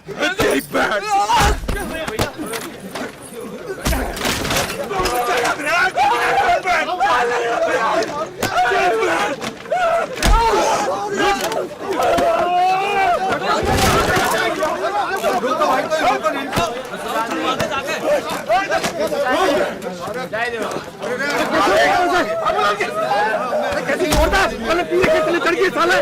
तेरी बहन कैसी छोड़ता है पीने के लिए लड़की साले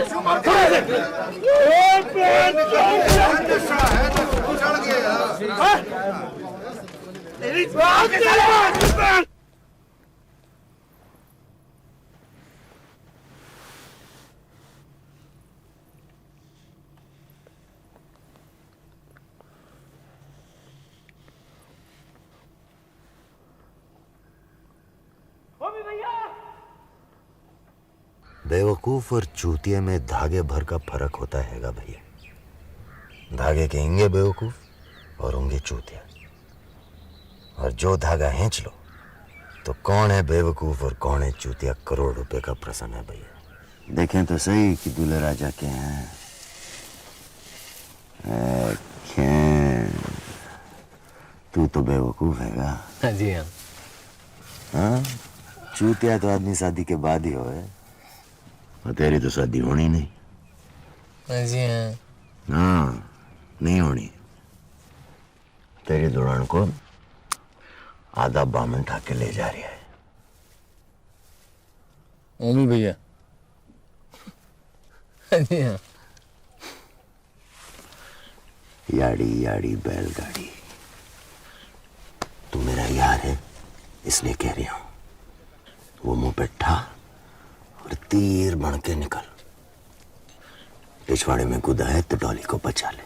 बेवकूफ और चूतिया में धागे भर का फर्क होता हैगा भैया। धागे कहेंगे बेवकूफ और होंगे चूतिया, और जो धागा खींच लो तो कौन है बेवकूफ और कौन है चूतिया करोड़ रुपए का प्रश्न है भैया। देखें तो सही कि दूल्हे राजा के हैं। तू तो बेवकूफ हैगा। जी हाँ। हाँ, चूतिया तो आदमी शादी के बाद ही होए, और तेरी तो शादी होनी नहीं। जी हाँ। हाँ, नहीं होनी। तेरी दुल्हन को आधा बामन उठा के ले जा रही है। ओमी भैया। जी हाँ। याड़ी याड़ी बैलगाड़ी। तू मेरा यार है इसलिए कह रही हूं। वो मुंह पे ठा और तीर बन के निकल। पिछवाड़े में कूदा है तो डॉली को बचा ले।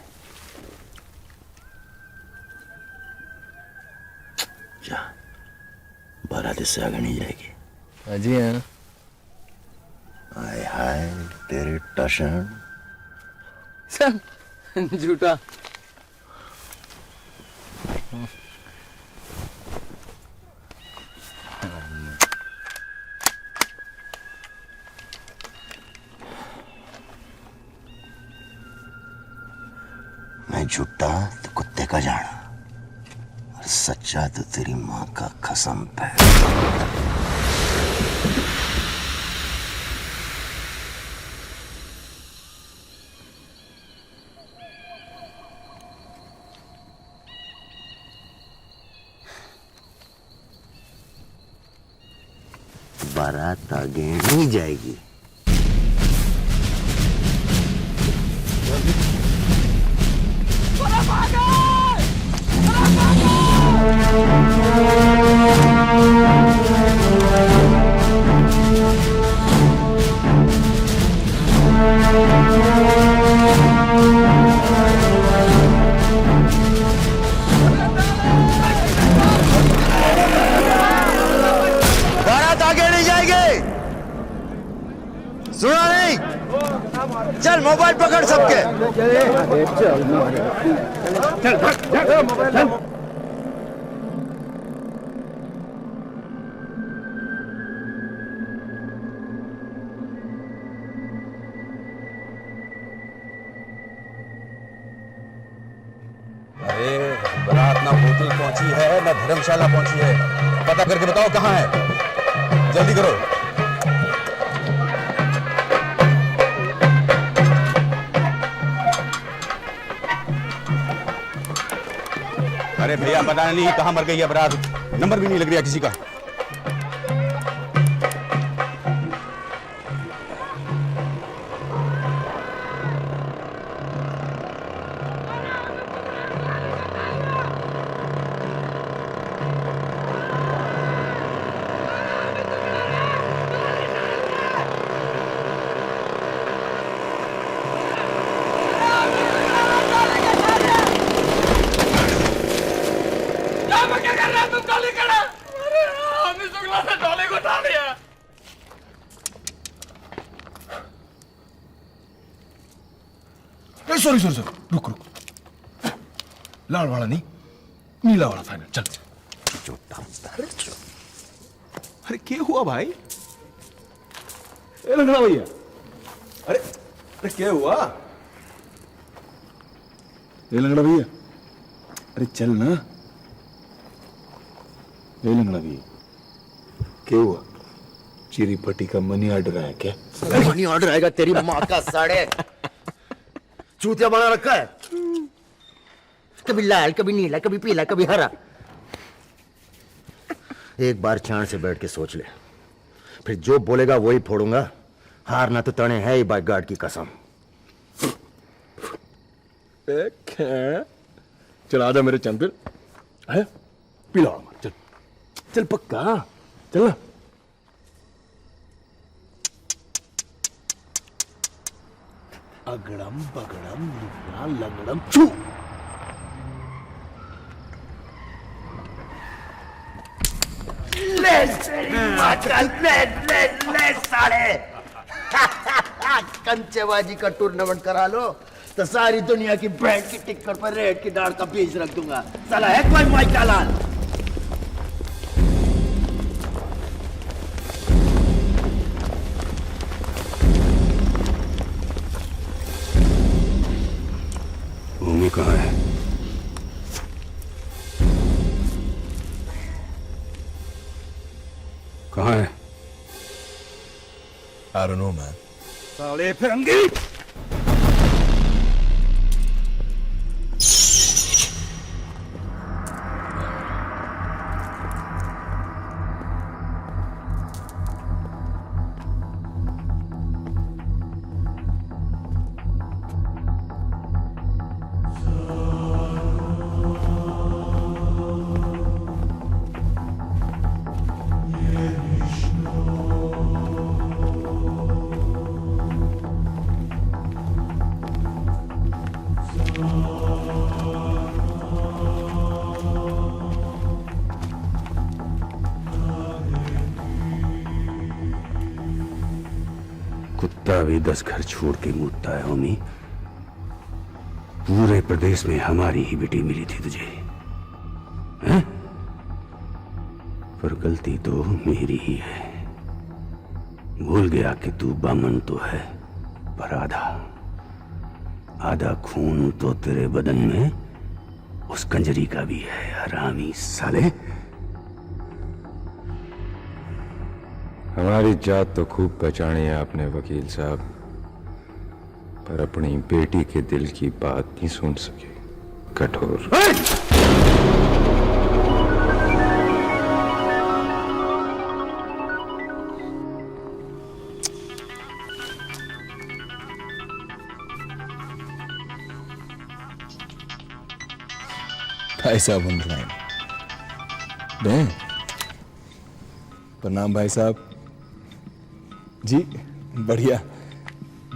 जा, बारात इससे आगे नहीं जाएगी। जी हाँ। हाय हाय तेरी टशन। झूठा। मैं झूठा तो कुत्ते का जाना, और सच्चा तो तेरी माँ का कसम पे। बारात आगे नहीं जाएगी। बारात आगे नहीं जाएगी। सुना नहीं? चल मोबाइल पकड़ सबके। चल। अरे बारात ना होटल पहुंची है ना धर्मशाला पहुंची है। पता करके बताओ कहाँ है, जल्दी करो। अरे भैया पता नहीं कहाँ मर गई है बारात, नंबर भी नहीं लग रहा किसी का। सॉरी रुक लाल वाला नहीं, नीला वाला फाइनल। चल। अरे क्या हुआ भाई? ए लंगड़ा भैया, अरे क्या हुआ? ये लंगड़ा भैया, अरे चल ना। ये लंगड़ा भैया, क्या हुआ? चिरी पट्टी का मनी ऑर्डर आया क्या? मनी ऑर्डर आएगा तेरी माँ का साड़े। चूतिया बना रखा है, कभी लाल, कभी नीला, कभी पीला, कभी हरा। एक बार चाण से बैठ के सोच ले, फिर जो बोलेगा वही फोड़ूंगा। हारना तो तने है ही, बाइक गार्ड की कसम। चल आजा मेरे चंद है, पिला चल चल पक्का चल ना। अगड़म बगड़म लुगड़ा लगड़म छू। ले साले। कंचेबाजी का टूर्नामेंट करा लो तो सारी दुनिया की ब्रांड की टिकट पर रेड की दाढ़ का पीस रख दूंगा। साला है कोई माई चालान? भूमि कहाँ है? कहाँ है? I don't know, man. साले फिरंगी। कुत्ता भी 10 घर छोड़ के मूतता है होमी। पूरे प्रदेश में हमारी ही बेटी मिली थी तुझे, हैं? पर गलती तो मेरी ही है। भूल गया कि तू बामन तो है, पर आधा खून तो तेरे बदन में उस कंजरी का भी है। हरामी साले। हमारी जात तो खूब पहचानी है आपने वकील साहब, पर अपनी बेटी के दिल की बात नहीं सुन सके। कठोर। भाई साहब ऑन द लाइन। दें प्रणाम भाई साहब जी। बढ़िया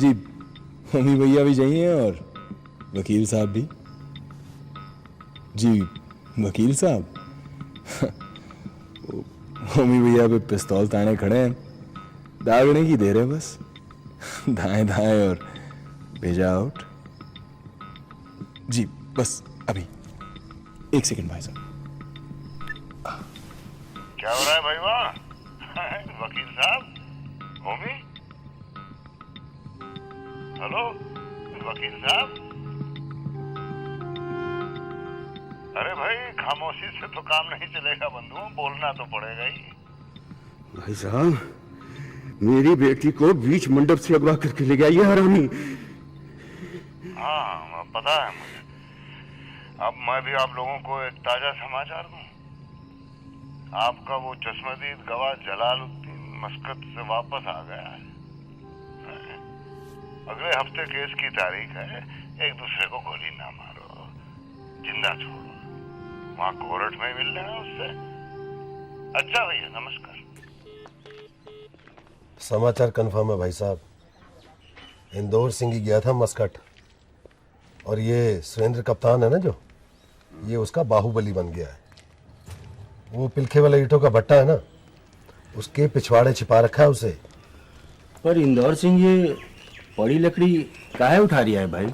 जी। मम्मी भैया भी चाहिए और वकील साहब भी जी। वकील साहब मम्मी भैया पे पिस्तौल ताने खड़े हैं, दागने की देर है बस। दाएं दाएं और भेजा आउट जी। बस अभी 1 सेकंड भाई साहब। क्या हो रहा है भाई? वहाँ वकील साहब, होमी, हेलो वकील साहब। अरे भाई खामोशी से तो काम नहीं चलेगा बंधु, बोलना तो पड़ेगा ही। भाई साहब, मेरी बेटी को बीच मंडप से अगवा करके ले गया ये हरामी। हाँ पता है मुझे। अब मैं भी आप लोगों को एक ताजा समाचार दूं। आपका वो चश्मदीद गवाह जलालुद्दीन मस्कत से वापस आ गया है। अगले हफ्ते केस की तारीख है। एक दूसरे को गोली ना मारो, जिंदा छोड़ो। वहां कोर्ट में मिल लेना उससे। अच्छा भैया, नमस्कार। समाचार कंफर्म है भाई साहब। इंदौर सिंह ही गया था मस्कट, और ये सुरेंद्र कप्तान है ना जो, ये उसका बाहुबली बन गया है। वो पिलखे वाले ईंटों का भट्टा है ना, उसके पिछवाड़े छिपा रखा है उसे। पर इंदौर सिंह ये बड़ी लकड़ी काहे उठा रिया है भाई?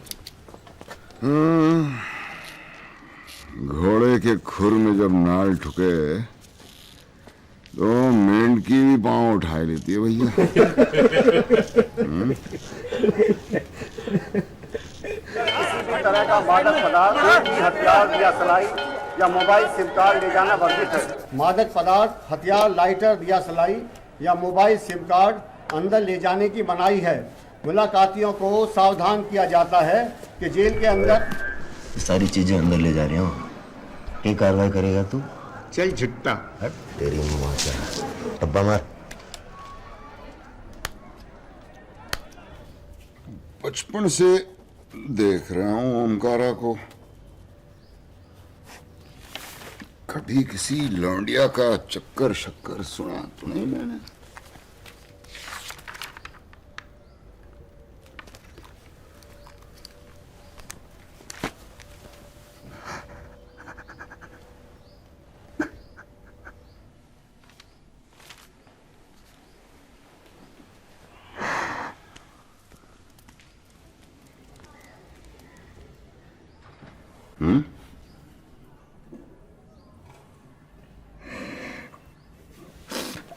घोड़े के खुर में जब नाल ठुके तो मेंढकी भी पांव उठा लेती है भैया। का मादक पदार्थ की हथियार या सलाई या मोबाइल सिम कार्ड ले जाना वर्जित है। मादक पदार्थ, हथियार, लाइटर, दिया सलाई या मोबाइल सिम कार्ड अंदर ले जाने की मनाही है। मुलाकातियों को सावधान किया जाता है कि जेल के अंदर सारी चीजें अंदर ले जा रही हूँ। क्या कार्रवाई करेगा तू? चल झुट्टा। हट तेरी मुँह का डब्बा मार। बचपन से देख रहा हूं ओमकारा को। कभी किसी लौंडिया का चक्कर शक्कर सुना तो नहीं मैंने।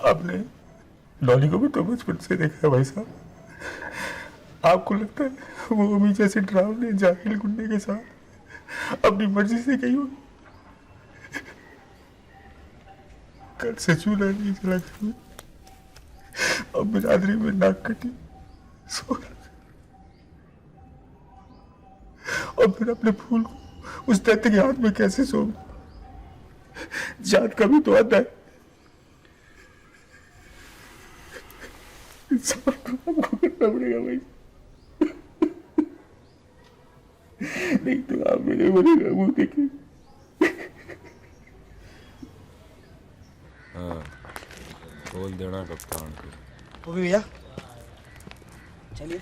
आपने डॉली को भी तो बचपन से देखा है भाई साहब। आपको लगता है वो अभी जैसे डरावने जाहिल गुंडे के साथ अपनी मर्जी से गई होगी? कल से चूल्हा नहीं जला कर अब बिरादरी में नाक कटी सो और फिर अपने फूल को उस दैत्य के हाथ में कैसे सो? जात का भी तो आता है। आपको करना पड़ेगा भाई, नहीं तो आप मेरे बनेगा मुंह देखे। हाँ, बोल देना कप्तान को। वो भी भैया चलिए।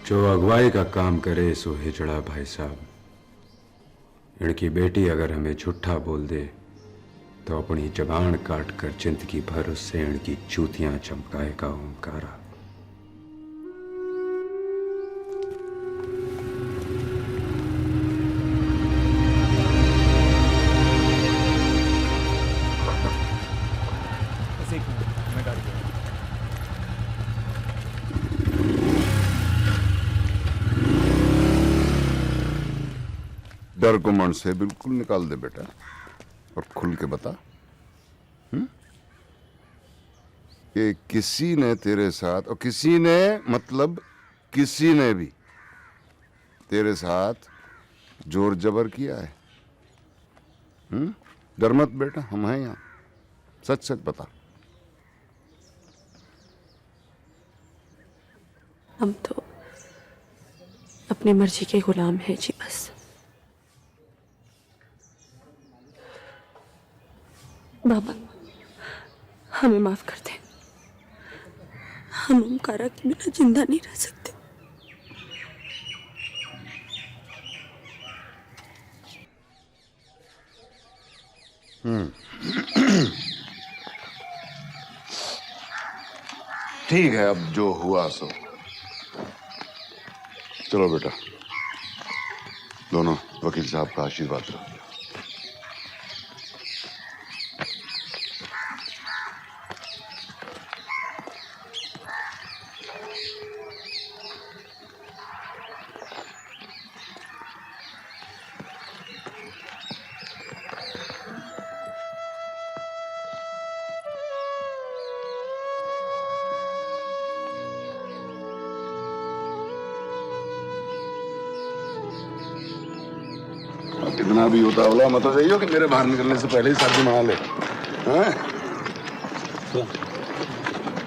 जो अगुवाई का काम करे सो हिजड़ा भाई साहब। इनकी बेटी अगर हमें झूठा बोल दे तो अपनी जबान काट कर जिंदगी भर उससे इनकी चूतियां चमकाएगा ओमकारा। डर को मन से बिल्कुल निकाल दे बेटा और खुल के बता कि किसी ने तेरे साथ, और किसी ने मतलब किसी ने भी तेरे साथ जोर जबर किया है? डर मत बेटा, हम हैं यहाँ। सच सच बता। हम तो अपनी मर्जी के गुलाम हैं जी बस। बाबा हमें माफ कर दे, हम ओमकारा के बिना जिंदा नहीं रह सकते। ठीक है, अब जो हुआ सो। चलो बेटा, दोनों वकील साहब का आशीर्वाद लो। कितना भी उतावला मत हो जाइए कि मेरे बाहर निकलने से पहले ही शादी मना ले।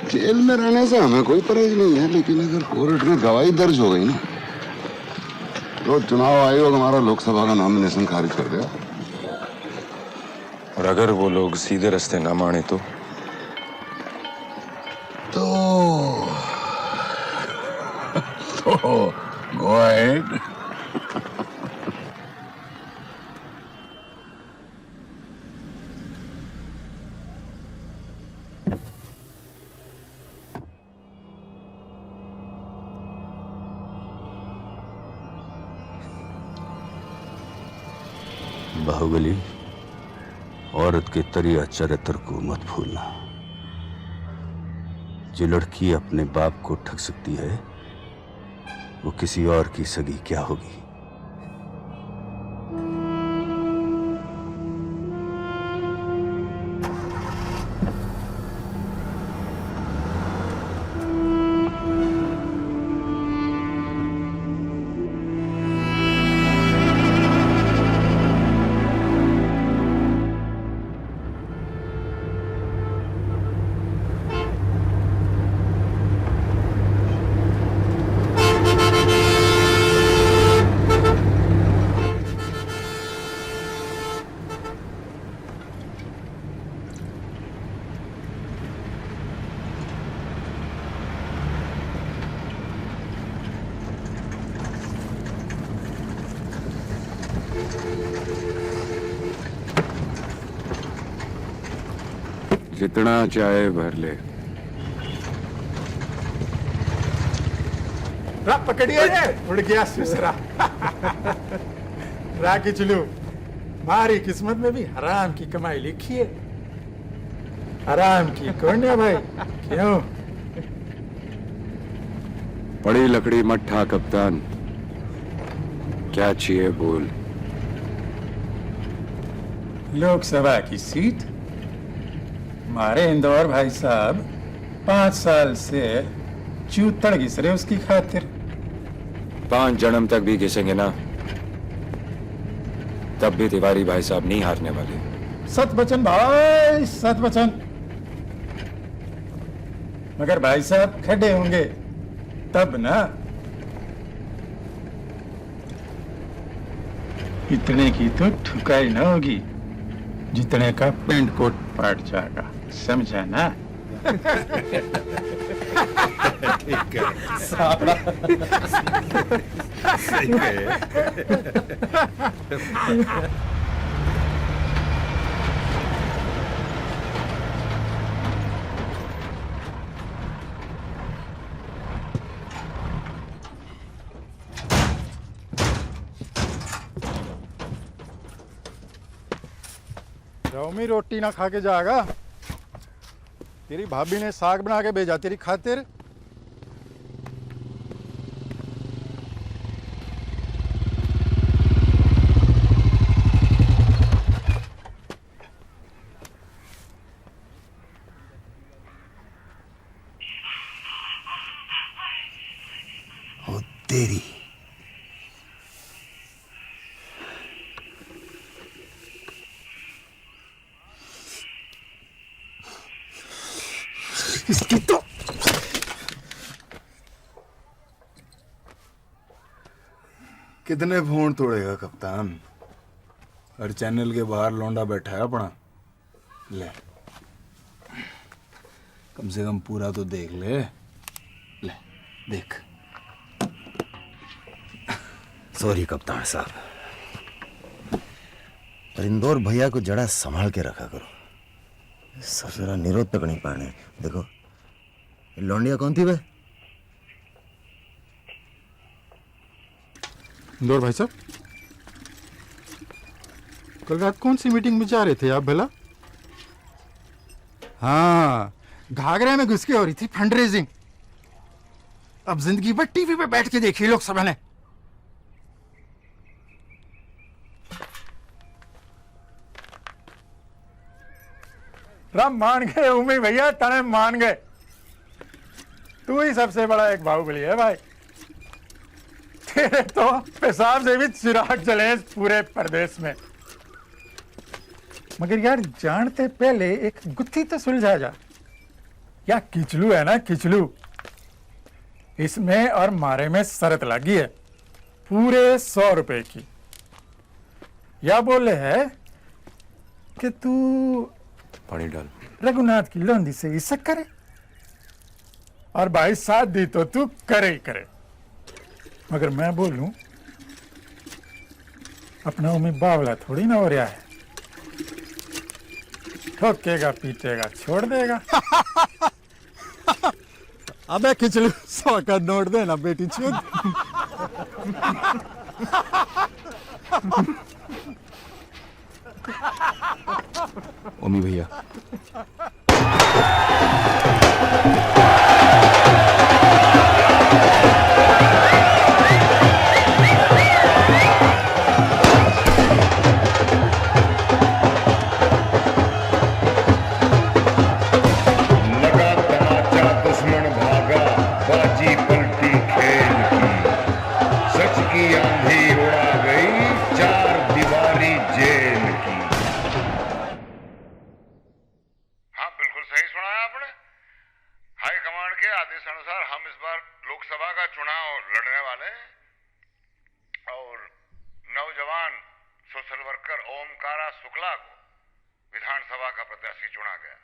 जेल में रहने से हमें कोई परहेज नहीं है, लेकिन अगर कोर्ट में गवाही दर्ज हो गई ना तो चुनाव आयोग हमारा लोकसभा का नॉमिनेशन खारिज कर दिया। और अगर वो लोग सीधे रास्ते ना माने तो गो अहेड। बाहुबली, औरत के तरिया चरित्र को मत भूलना। जो लड़की अपने बाप को ठग सकती है वो किसी और की सगी क्या होगी। जितना चाहे भर ले। पकड़िए उड़ गया सुसरा। राखी चलू मारी किस्मत में भी हराम की कमाई लिखी है। हराम की कौन है भाई? क्यों? पड़ी लकड़ी मट्ठा कप्तान, क्या चाहिए बोल। लोकसभा की सीट हमारे इंदौर भाई साहब 5 साल से चूतड़ घिस रहे उसकी खातिर। 5 जन्म तक भी घिसेंगे ना, तब भी तिवारी भाई साहब नहीं हारने वाले। सत बचन भाई, सत बचन। मगर भाई साहब खड़े होंगे तब ना। इतने की तो ठुकाई ना होगी जितने का पेंट कोट पाट जाएगा, समझा ना? ठीक है साला। सही है। रौमी रोटी ना खा के जाएगा। तेरी भाभी ने साग बना के भेजा तेरी खातिर। ओ तेरी। इसकी तो कितने फोन तोड़ेगा कप्तान? हर चैनल के बाहर लौंडा बैठा है अपना। ले कम से कम पूरा तो देख ले। ले देख। सॉरी कप्तान साहब, पर इंदौर भैया को जरा संभाल के रखा करो। ससुरा निरोध तक नहीं पाने। देखो ये लौंडिया कौन थी बे? इंदौर भाई साहब, कल रात कौन सी मीटिंग में जा रहे थे आप भला? हाँ, घाघरे में घुस के हो रही थी फंड रेजिंग। अब जिंदगी भर टीवी पे बैठ के देखी लोकसभा ने। राम मान गए उमी भैया, तने मान गए। तू ही सबसे बड़ा एक बाहुबली है भाई। तेरे तो पेशाब से भी चिराग जले पूरे प्रदेश में। मगर यार जानते पहले एक गुत्थी तो सुलझा जा। या किचलू है ना, किचलू, इसमें और मारे में शर्त लगी है पूरे 100 रुपए की। या बोले है कि तू पानी डाल। रघुनाथ की लोंदी से इसक करे और भाई साथ दी तो तू करे ही करे। मगर मैं बोलूं, अपना उम्मीद बावला थोड़ी ना हो रहा है। ठोकेगा पीटेगा छोड़ देगा। अबे खिचलू 100 का नोट देना बेटी चुद। ओमी भैया आदेश अनुसार हम इस बार लोकसभा का चुनाव लड़ने वाले हैं और नौजवान सोशल वर्कर ओमकारा शुक्ला को विधानसभा का प्रत्याशी चुना गया।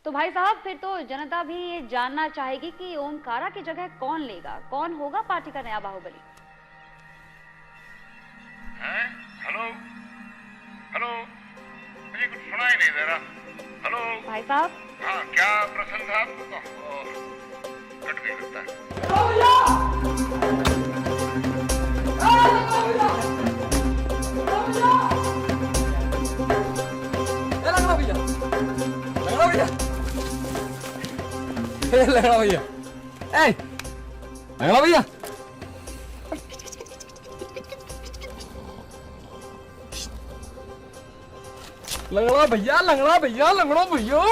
तो भाई साहब फिर तो जनता भी ये जानना चाहेगी कि ओमकारा की जगह कौन लेगा, कौन होगा पार्टी का नया बाहुबली। हैं? हेलो हेलो, मुझे कुछ सुनाई नहीं दे रहा। हेलो भाई साहब। हाँ, क्या प्रश्न था आपको? कट नहीं लगता है। लगड़ा भैया, लगड़ा भैया, लगड़ा भैया, लगड़ा भैया, लगड़ा भैया।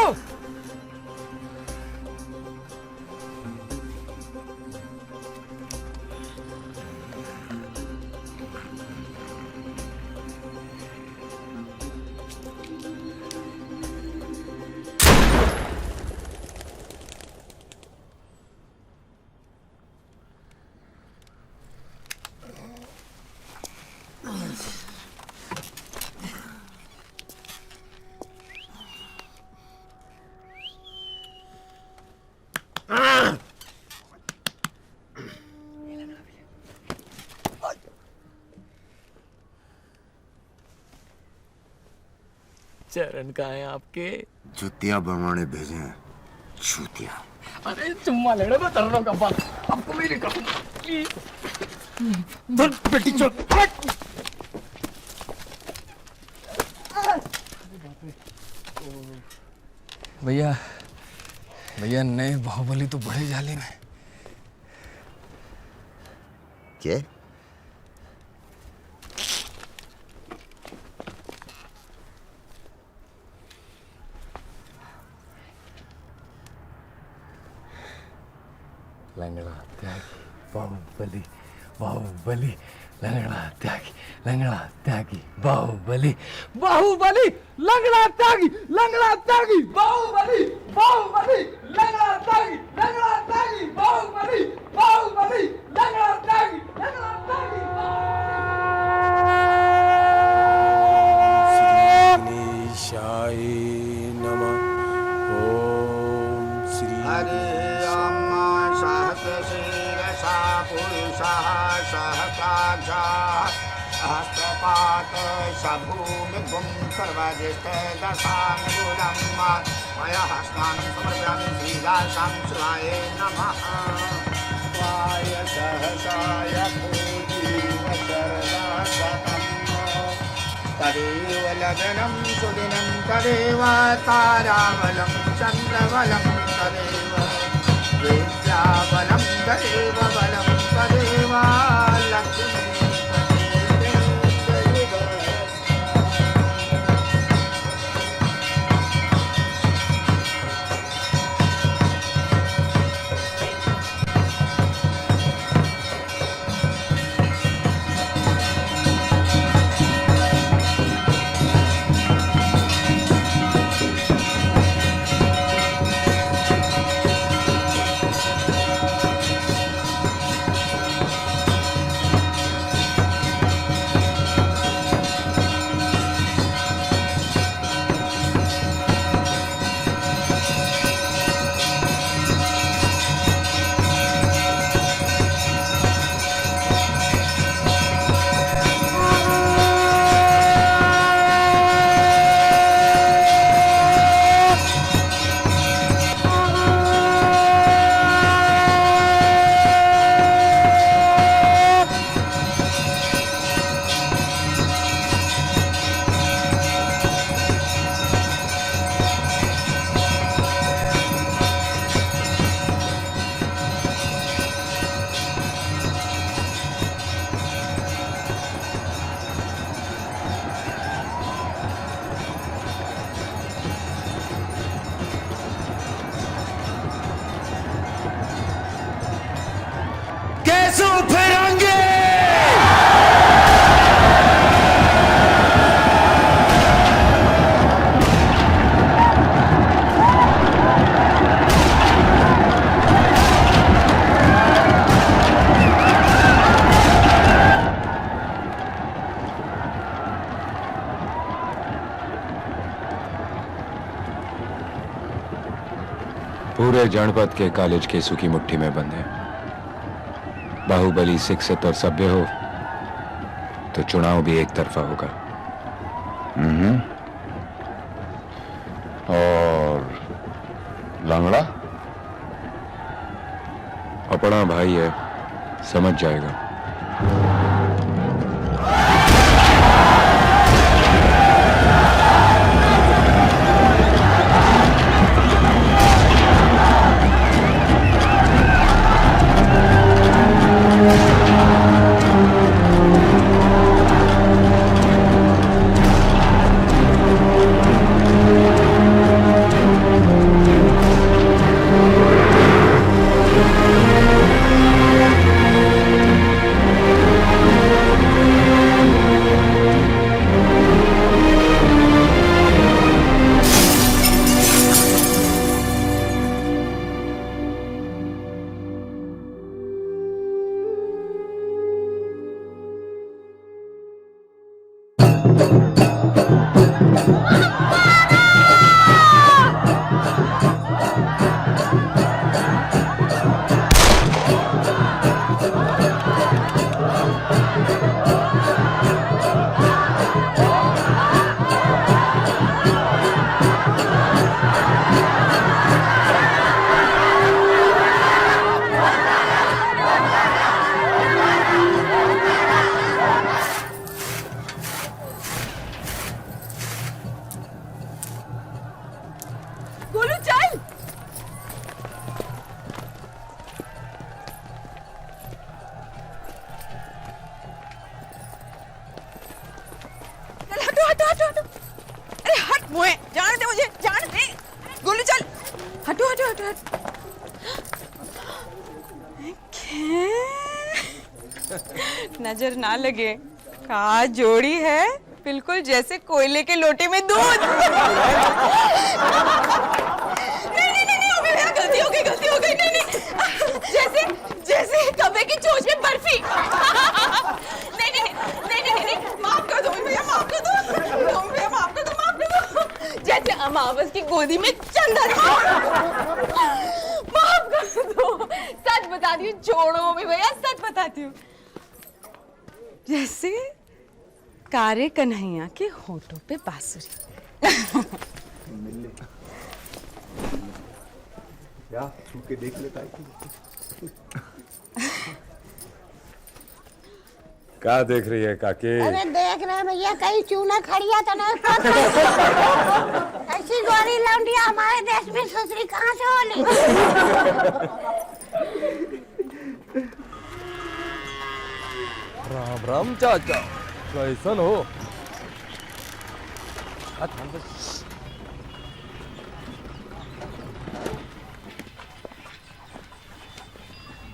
चरण कहाँ हैं आपके? जुतियां बनवाने भेजे हैं, जूतियां। अरे चुम्मा लेने को तरनो का बात आपको मेरी कसम प्लीज। धर बेटी चल हट। भैया भैया नए बाहुबली तो बड़े जालिम हैं। क्या? लंगड़ा त्यागी बाहुबली, बाहुबली लंगड़ा त्यागी, लंगड़ा त्यागी बाहुबली, बाहुबली लंगड़ा त्यागी, लंगड़ा त्यागी बाहुबली, बाहुबली लंगड़ा त्यागी, लंगड़ा त्यागी बाहुबली, बाहुबली लंगड़ा त्यागी, लंगड़ा त्यागी। गणेशाय नमः। ओम श्री हरे सहस्रशीर्षा पुरुषः सहस्राक्षा हस्तपात सभूमिभुं सर्वदिष्टदशानुगुणं मया स्नानं समर्पयामि श्रीदासां शिवाय नमः। वाय सहसाय भूजीव शरदाशतम् तदेव लग्नं सुदिनं तदेव ताराबलं चन्द्रबलं तदेव विद्याबलं तदेव बलं तदेव लक्ष्मी पूरे जनपद के कॉलेज केसु की मुट्ठी में बंद है। बाहुबली शिक्षित और सभ्य हो तो चुनाव भी एक तरफा होगा। और लंगड़ा अपना भाई है, समझ जाएगा। गोलू चल। हटो हटो हटो हटो। अरे हट मोए, जाने दे मुझे, जाने दे। गोलू चल। हटो हटो हटो हटो। नजर ना लगे, का जोड़ी है, बिल्कुल जैसे कोयले के लोटे में दूध। गलती हो गई नहीं। जैसे कब्बे की चोंच में बर्फी। नहीं, माफ कर दो भैया, माफ कर दो। जैसे अमावस की गोदी में चंदन। माफ कर दो, सच बताती हूँ, छोड़ो भी भैया, सच बताती हूँ। जैसे कारे कन्हैया के होठों पे बांसुरी। क्या छू के देख लेता है। क्या देख रही है काके? अरे देख रहे भैया, कहीं चूना खड़िया तो नहीं। ऐसी गोरी लौंडिया हमारे देश में ससुरी कहाँ से होली। राम राम चाचा, कैसन हो?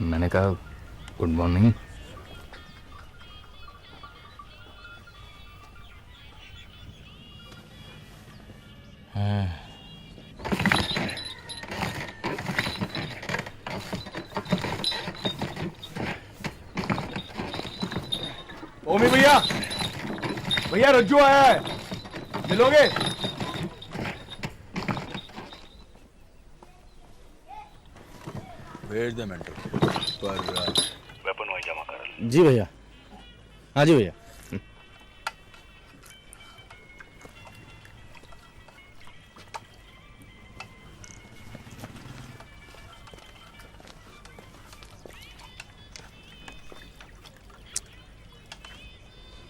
मैंने कहा गुड मॉर्निंग। ओमी भैया, भैया रज्जू आया है, मिलोगे? भेज दे मेंटल पर वेपन वही जमा कर। जी भैया, हाँ जी भैया।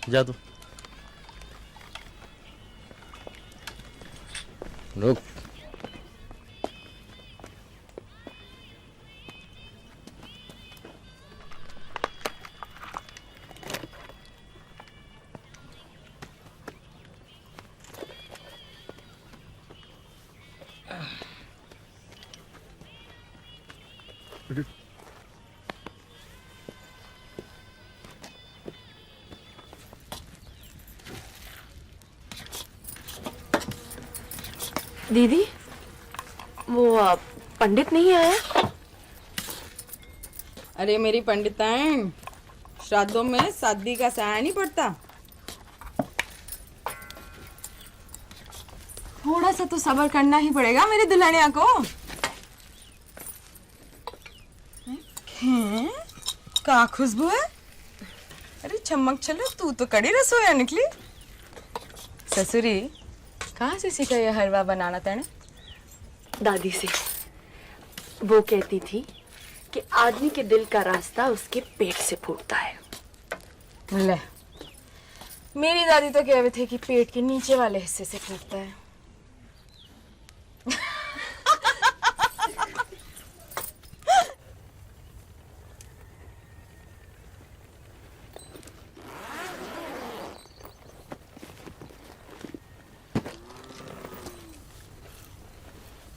जा तू, रुक। दीदी, वो पंडित नहीं आया? अरे मेरी पंडिताइन, श्राद्धों में शादी का साया नहीं पड़ता। थोड़ा सा तो सब्र करना ही पड़ेगा मेरी दुल्हनिया को। हैं? का खुशबू है? अरे चमक चलो, तू तो कड़ी रसोईया निकली। ससुरी, कहाँ से सीखा ये हलवा बनाना तेने? दादी से। वो कहती थी कि आदमी के दिल का रास्ता उसके पेट से फूटता है। ले, मेरी दादी तो कह रहे थे कि पेट के नीचे वाले हिस्से से फूटता है।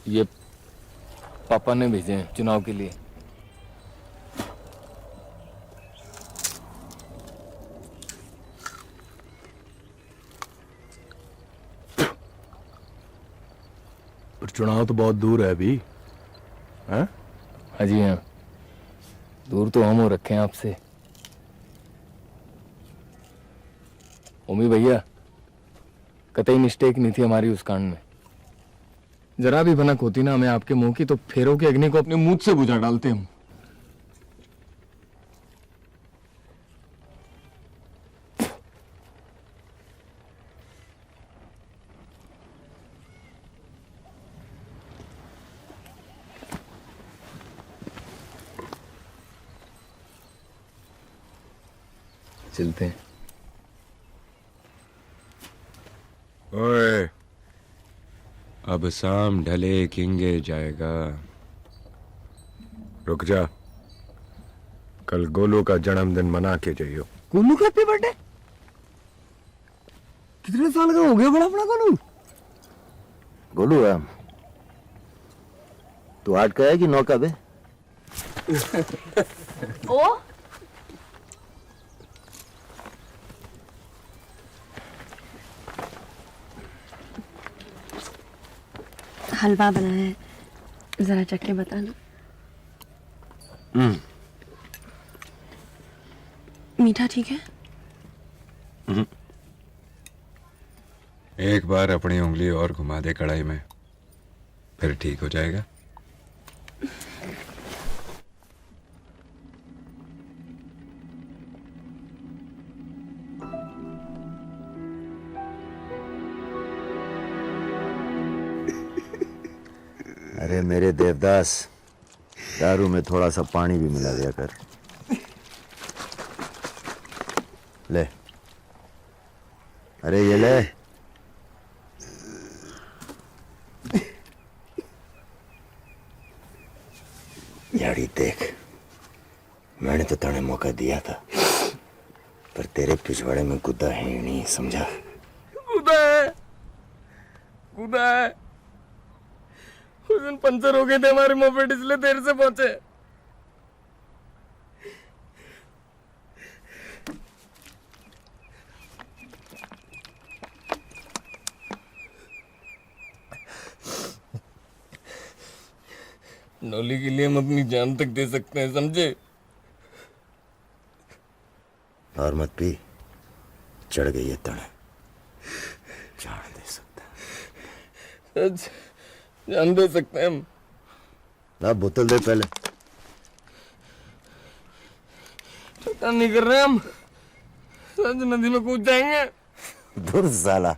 ये पापा ने भेजे हैं चुनाव के लिए। पर चुनाव तो बहुत दूर है अभी। हाँ? हाँ जी हाँ, दूर तो हम हो रखे हैं आपसे। ओमी भैया, कतई मिस्टेक नहीं थी हमारी उस कांड में। जरा भी भनक होती ना हमें आपके मुंह की, तो फेरों की अग्नि को अपने मुंह से बुझा डालते हम। चलते हैं। ओए, अब शाम ढले किंगे जाएगा। रुक जा, कल गोलू का जन्मदिन मना के जाइयो। गोलू का हैप्पी बर्थडे? कितने साल का हो गया बड़ा अपना गोलू? गोलू है। तू 8 का है कि 9 का बे? ओ हलवा बना है, जरा चख के बता दो। मीठा ठीक है? एक बार अपनी उंगली और घुमा दे कढ़ाई में, फिर ठीक हो जाएगा। अरे मेरे देवदास, दारू में थोड़ा सा पानी भी मिला दिया कर। ले, अरे ये ले। यारी देख, मैंने तो तने मौका दिया था, पर तेरे पिछवाड़े में गुद्दा है ही नहीं, समझा? कूदा है, कूदा है। उस दिन पंचर हो गए थे हमारे मोपेड, इसलिए देर से पहुंचे। नौली के लिए हम अपनी जान तक दे सकते हैं, समझे? और मत पी, चढ़ गई है तने, जान दे सकता है। जान दे सकते हैं हम। ला बोतल दे पहले। पता नहीं कर रहे हम, सच नदी में कूद जाएंगे। दूर साला,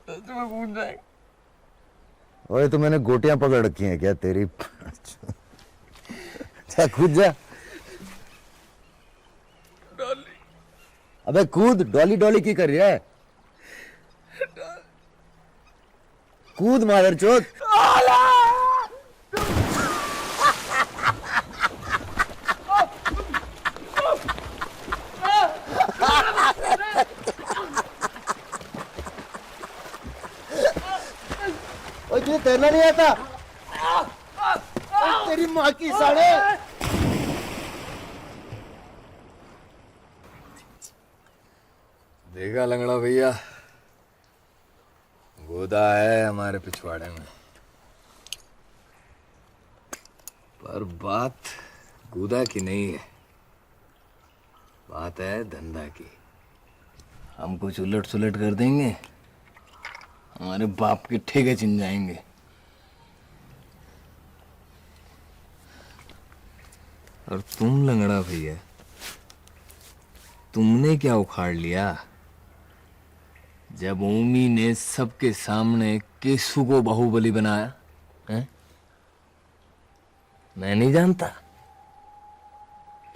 सच में कूद जाएंगे। ओए तो मैंने गोटियां पकड़ रखी हैं क्या तेरी? जा कूद जा। डॉली, अबे कूद, डॉली डॉली की कर रही है? कूद मादरचोद। ओए तुझे तैरना नहीं आता? तेरी माँ की साड़े। देखा लंगड़ा भैया, गोदा है हमारे पिछवाड़े में, पर बात गोदा की नहीं है, बात है धंधा की। हम कुछ उलट सुलट कर देंगे, हमारे बाप के ठेके छिन जाएंगे। और तुम लंगड़ा भैया, तुमने क्या उखाड़ लिया जब ओमी ने सबके सामने केसु को बाहुबली बनाया है? मैं नहीं जानता।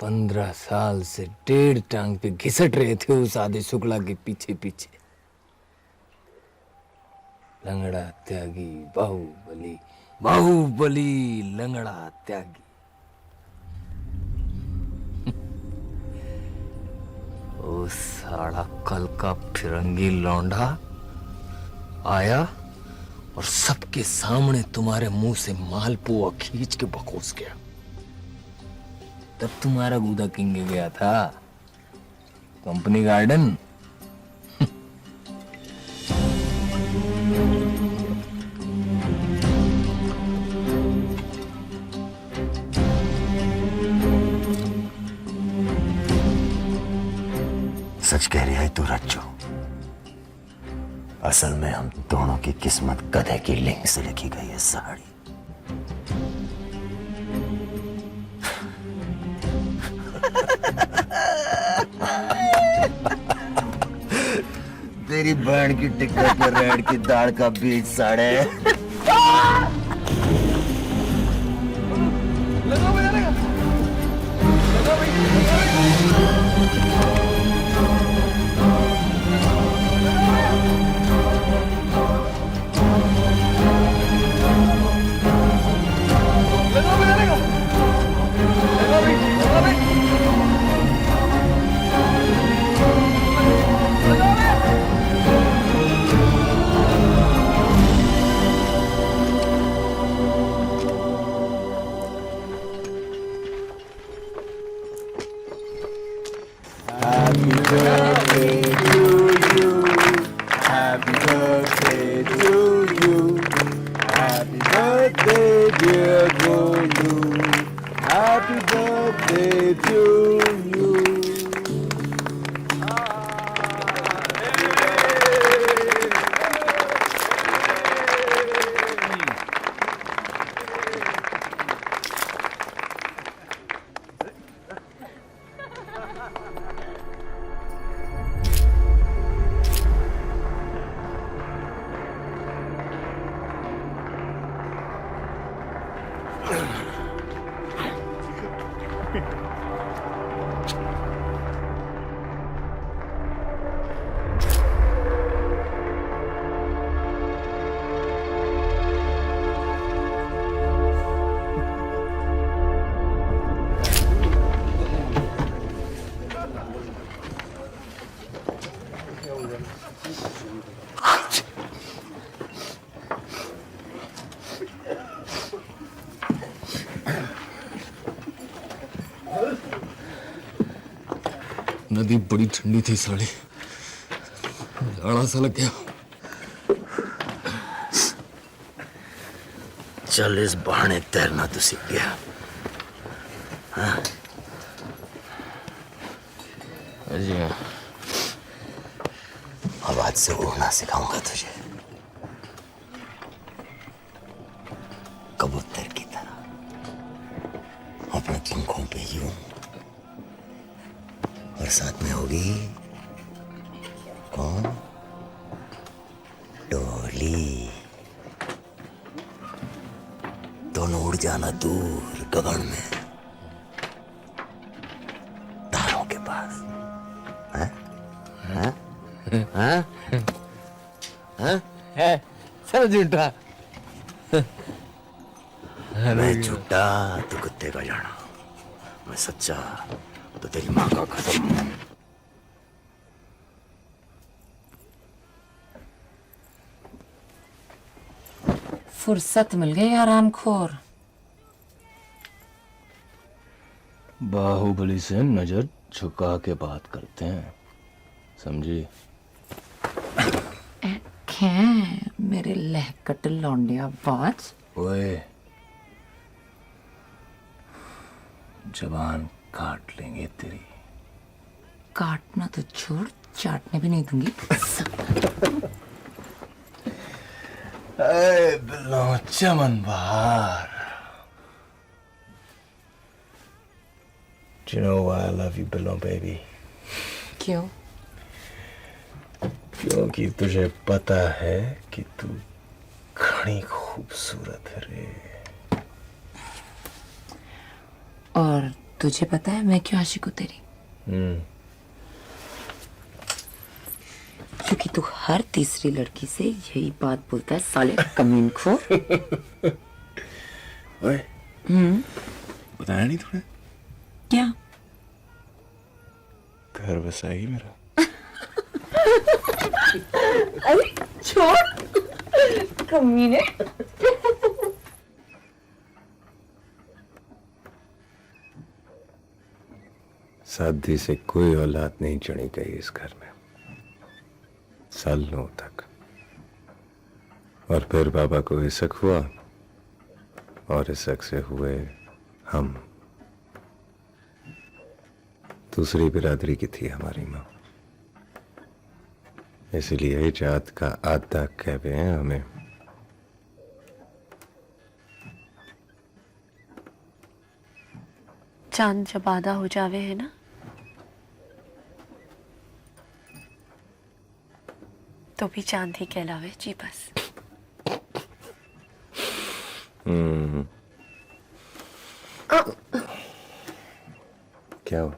15 साल से 1.5 टांग पे घिसट रहे थे उस आदि शुक्ला के पीछे पीछे। लंगड़ा त्यागी बाहुबली, बाहुबली लंगड़ा त्यागी। ओ साला कल का फिरंगी लौंडा आया और सबके सामने तुम्हारे मुंह से मालपुआ खींच के बकोस गया। तब तुम्हारा गूदा किंग गया था कंपनी गार्डन। सच कह रही है तू रज्जू। असल में हम दोनों की किस्मत गधे की लिंग से लिखी गई है साड़ी। तेरी बहन की टिक्कर पर रेड़ की दाढ़ का बीज साड़े। Happy birthday to you. Happy birthday to you. Happy birthday, dear Golu. Happy birthday to you. नदी बड़ी ठंडी थी साली, जाड़ा सा लग गया। चल इस बहाने तैरना तो सीख गया। हाँ? जी हाँ। अब आज से उड़ना सिखाऊंगा तुझे, कबूतर की तरह अपने पंखों पे यूं, और साथ में होगी कौन? डोली। दोनों उड़ जाना दूर गगन में, तारों के पास। हैं? हैं? हैं? हैं? सर झूठा। मैं झूठा तो कुत्ते का जाना, मैं सच्चा तो तेरी माँ का कसम। फुर्सत मिल गई आरामखोर। बाहुबली से नजर झुका के बात करते हैं, समझी? क्या मेरे लहकट लौंडिया बाज। ओए, जबान काट लेंगे तेरी। काटना तो छोड़, चाटने भी नहीं दूंगी। बिल्लो चमन बहार, Do you know why I love you, Billo baby? क्यों? क्योंकि तुझे पता है कि तू घनी खूबसूरत है रे। और तुझे पता है मैं क्यों आशिक हूँ तेरी? क्योंकि तू हर तीसरी लड़की से यही बात बोलता है, साले कमीनखोर। ओए, बताया नहीं तूने? क्या? घर बसाएगी मेरा? अरे छोड़ कमीने। शादी से कोई औलाद नहीं चढ़ी गई इस घर में सालों तक। और फिर बाबा को इसक हुआ और इसक से हुए हम। दूसरी बिरादरी की थी हमारी माँ, इसलिए जात का आधा कहते हैं हमें। चांद जब आधा हो जावे है ना, तो भी चांद ही कहलावे जी बस। क्या हो?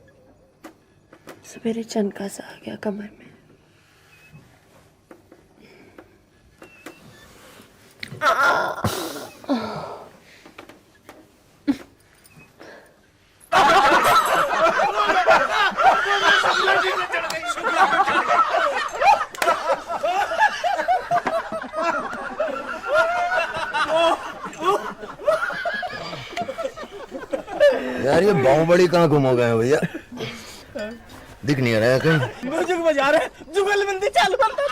सवेरे चनका सा आ गया कमर में। यार ये बाहुबली कहाँ गुम हो गए हैं भैया? दिख नहीं रहा है कहीं। म्यूजिक बजा रहे, जुगलबंदी चालू कर दो।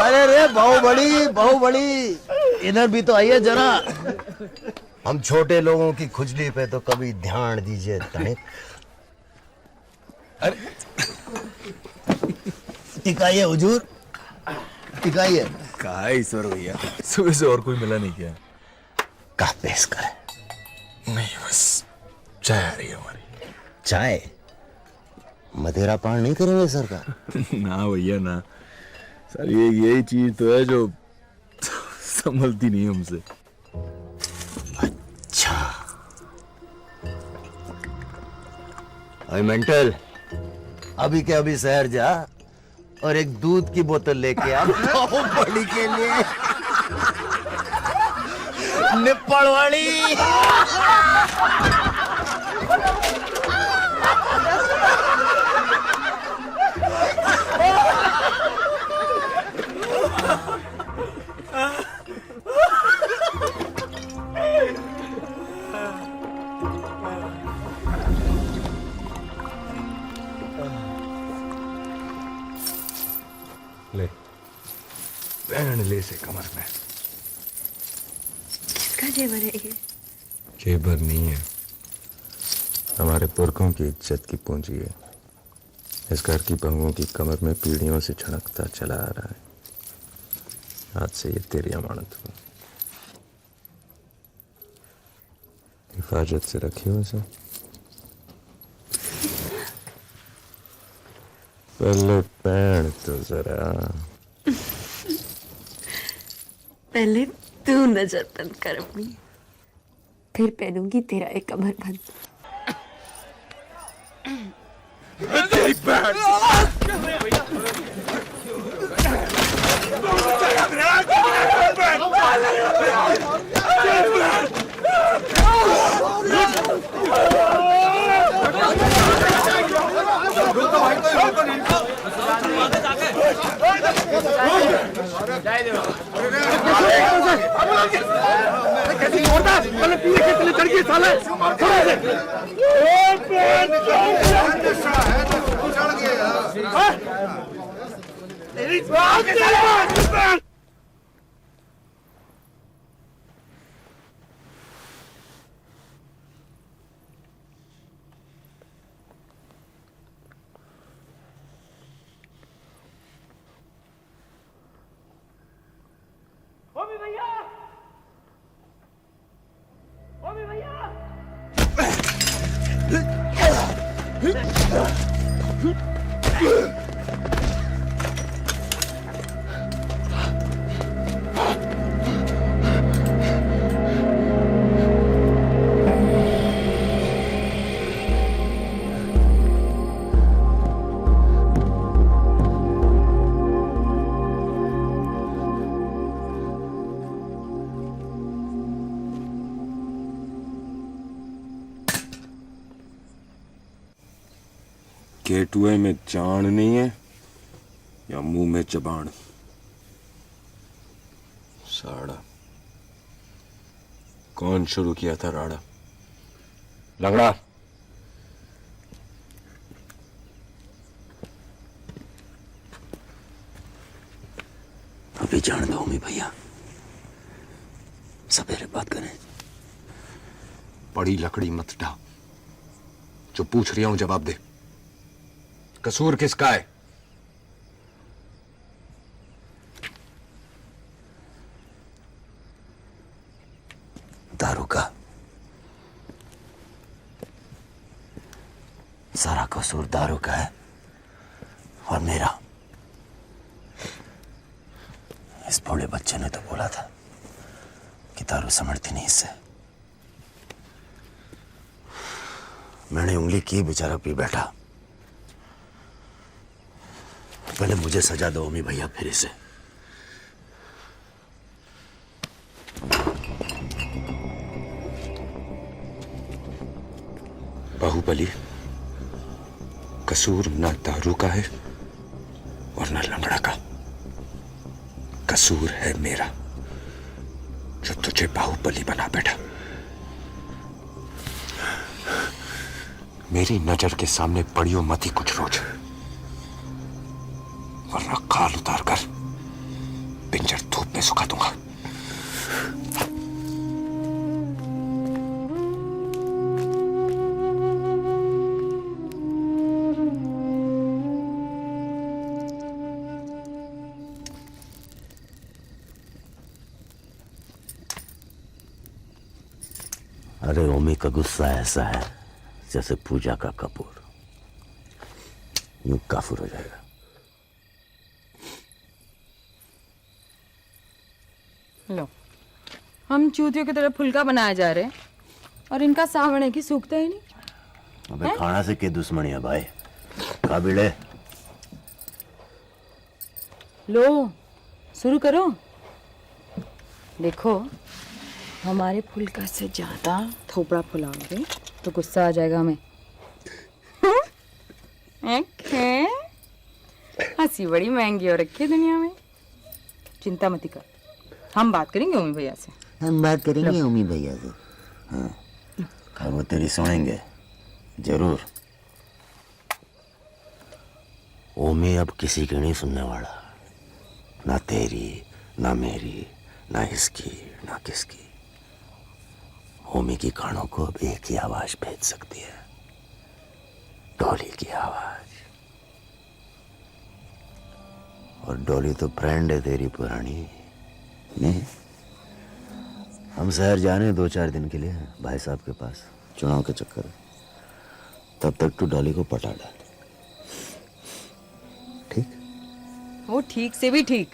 अरे रे बाहुबली, बाहुबली इधर भी तो आइए जरा। हम छोटे लोगों की खुजली पे तो कभी ध्यान दीजिए तनिक। अरे टिकाइए हुजूर, टिकाइए। कहा ईश्वर भैया, सुबह से और कोई मिला नहीं क्या? कहा पेश करे? नहीं बस चाय आ रही है हमारी। चाय? मदिरा पान नहीं करेंगे सरकार? ना भैया ना, सर ये यही चीज तो है जो संभलती नहीं हमसे। अच्छा अरे मेंटल, अभी के अभी शहर जा और एक दूध की बोतल लेके आ बाहुबली के लिए। निप्पड़ वाली। ले पहन ले से कमर में। किसका जेवर है ये? जेबर नहीं है, हमारे पुरखों की इज्जत की पूंजी है। इस घर की बहुओं की कमर में पीढ़ियों से छनकता चला आ रहा है। आज से ये तेरी अमानत हुआ, हिफाजत से रखियो इसे। पहले पहन तो जरा। पहले तू नजर बंद कर अपनी, फिर पहनूंगी तेरा एक कमर बंद। केटुए में जान नहीं है या मुंह में जबान? साड़ा कौन शुरू किया था राड़ा? लंगड़ा अभी जान दो मी भैया, सवेरे बात करें। बड़ी लकड़ी मत ढा, जो पूछ रहा हूं जवाब दे। कसूर किसका है? दारू का। सारा कसूर दारू का है और मेरा। इस भोले बच्चे ने तो बोला था कि दारू समझती नहीं इससे। मैंने उंगली की, बेचारा पी बैठा। पहले मुझे सजा दो अम्मी भैया, फिर इसे। बाहुबली, कसूर न दारू का है और न लंगड़ा का। कसूर है मेरा, जो तुझे बाहुबली बना बैठा। मेरी नजर के सामने पड़ियो मत ही कुछ रोज, वरना खाल उतार कर पिंजर धूप में सुखा दूंगा। अरे ओमी का गुस्सा ऐसा है जैसे पूजा का कपूर, यूं काफुर हो जाएगा। लो, हम चूतियों की तरह फुलका बनाए जा रहे हैं और इनका सावण की सूखता ही नहीं। अबे खाना से क्या दुश्मनी है भाई? काबिले लो, शुरू करो। देखो, हमारे फुलका से ज्यादा थोपड़ा फुलाओगे तो गुस्सा आ जाएगा हमें। हंसी बड़ी महंगी हो रखी है दुनिया में। चिंता मत कर, हम बात करेंगे ओमी भैया से। हम बात करेंगे ओमी भैया से। हाँ, और वो तेरी सुनेंगे जरूर। ओमी अब किसी की नहीं सुनने वाला, ना तेरी, ना मेरी, ना इसकी, ना किसकी। ओमी की कानों को अब एक ही आवाज भेज सकती है, डॉली की आवाज। और डॉली तो फ्रेंड है तेरी पुरानी। नहीं, हम शहर जाने 2-4 दिन के लिए भाई साहब के पास, चुनाव के चक्कर में। तब तक तू डॉली को पटा डाल। ठीक? वो ठीक से भी ठीक।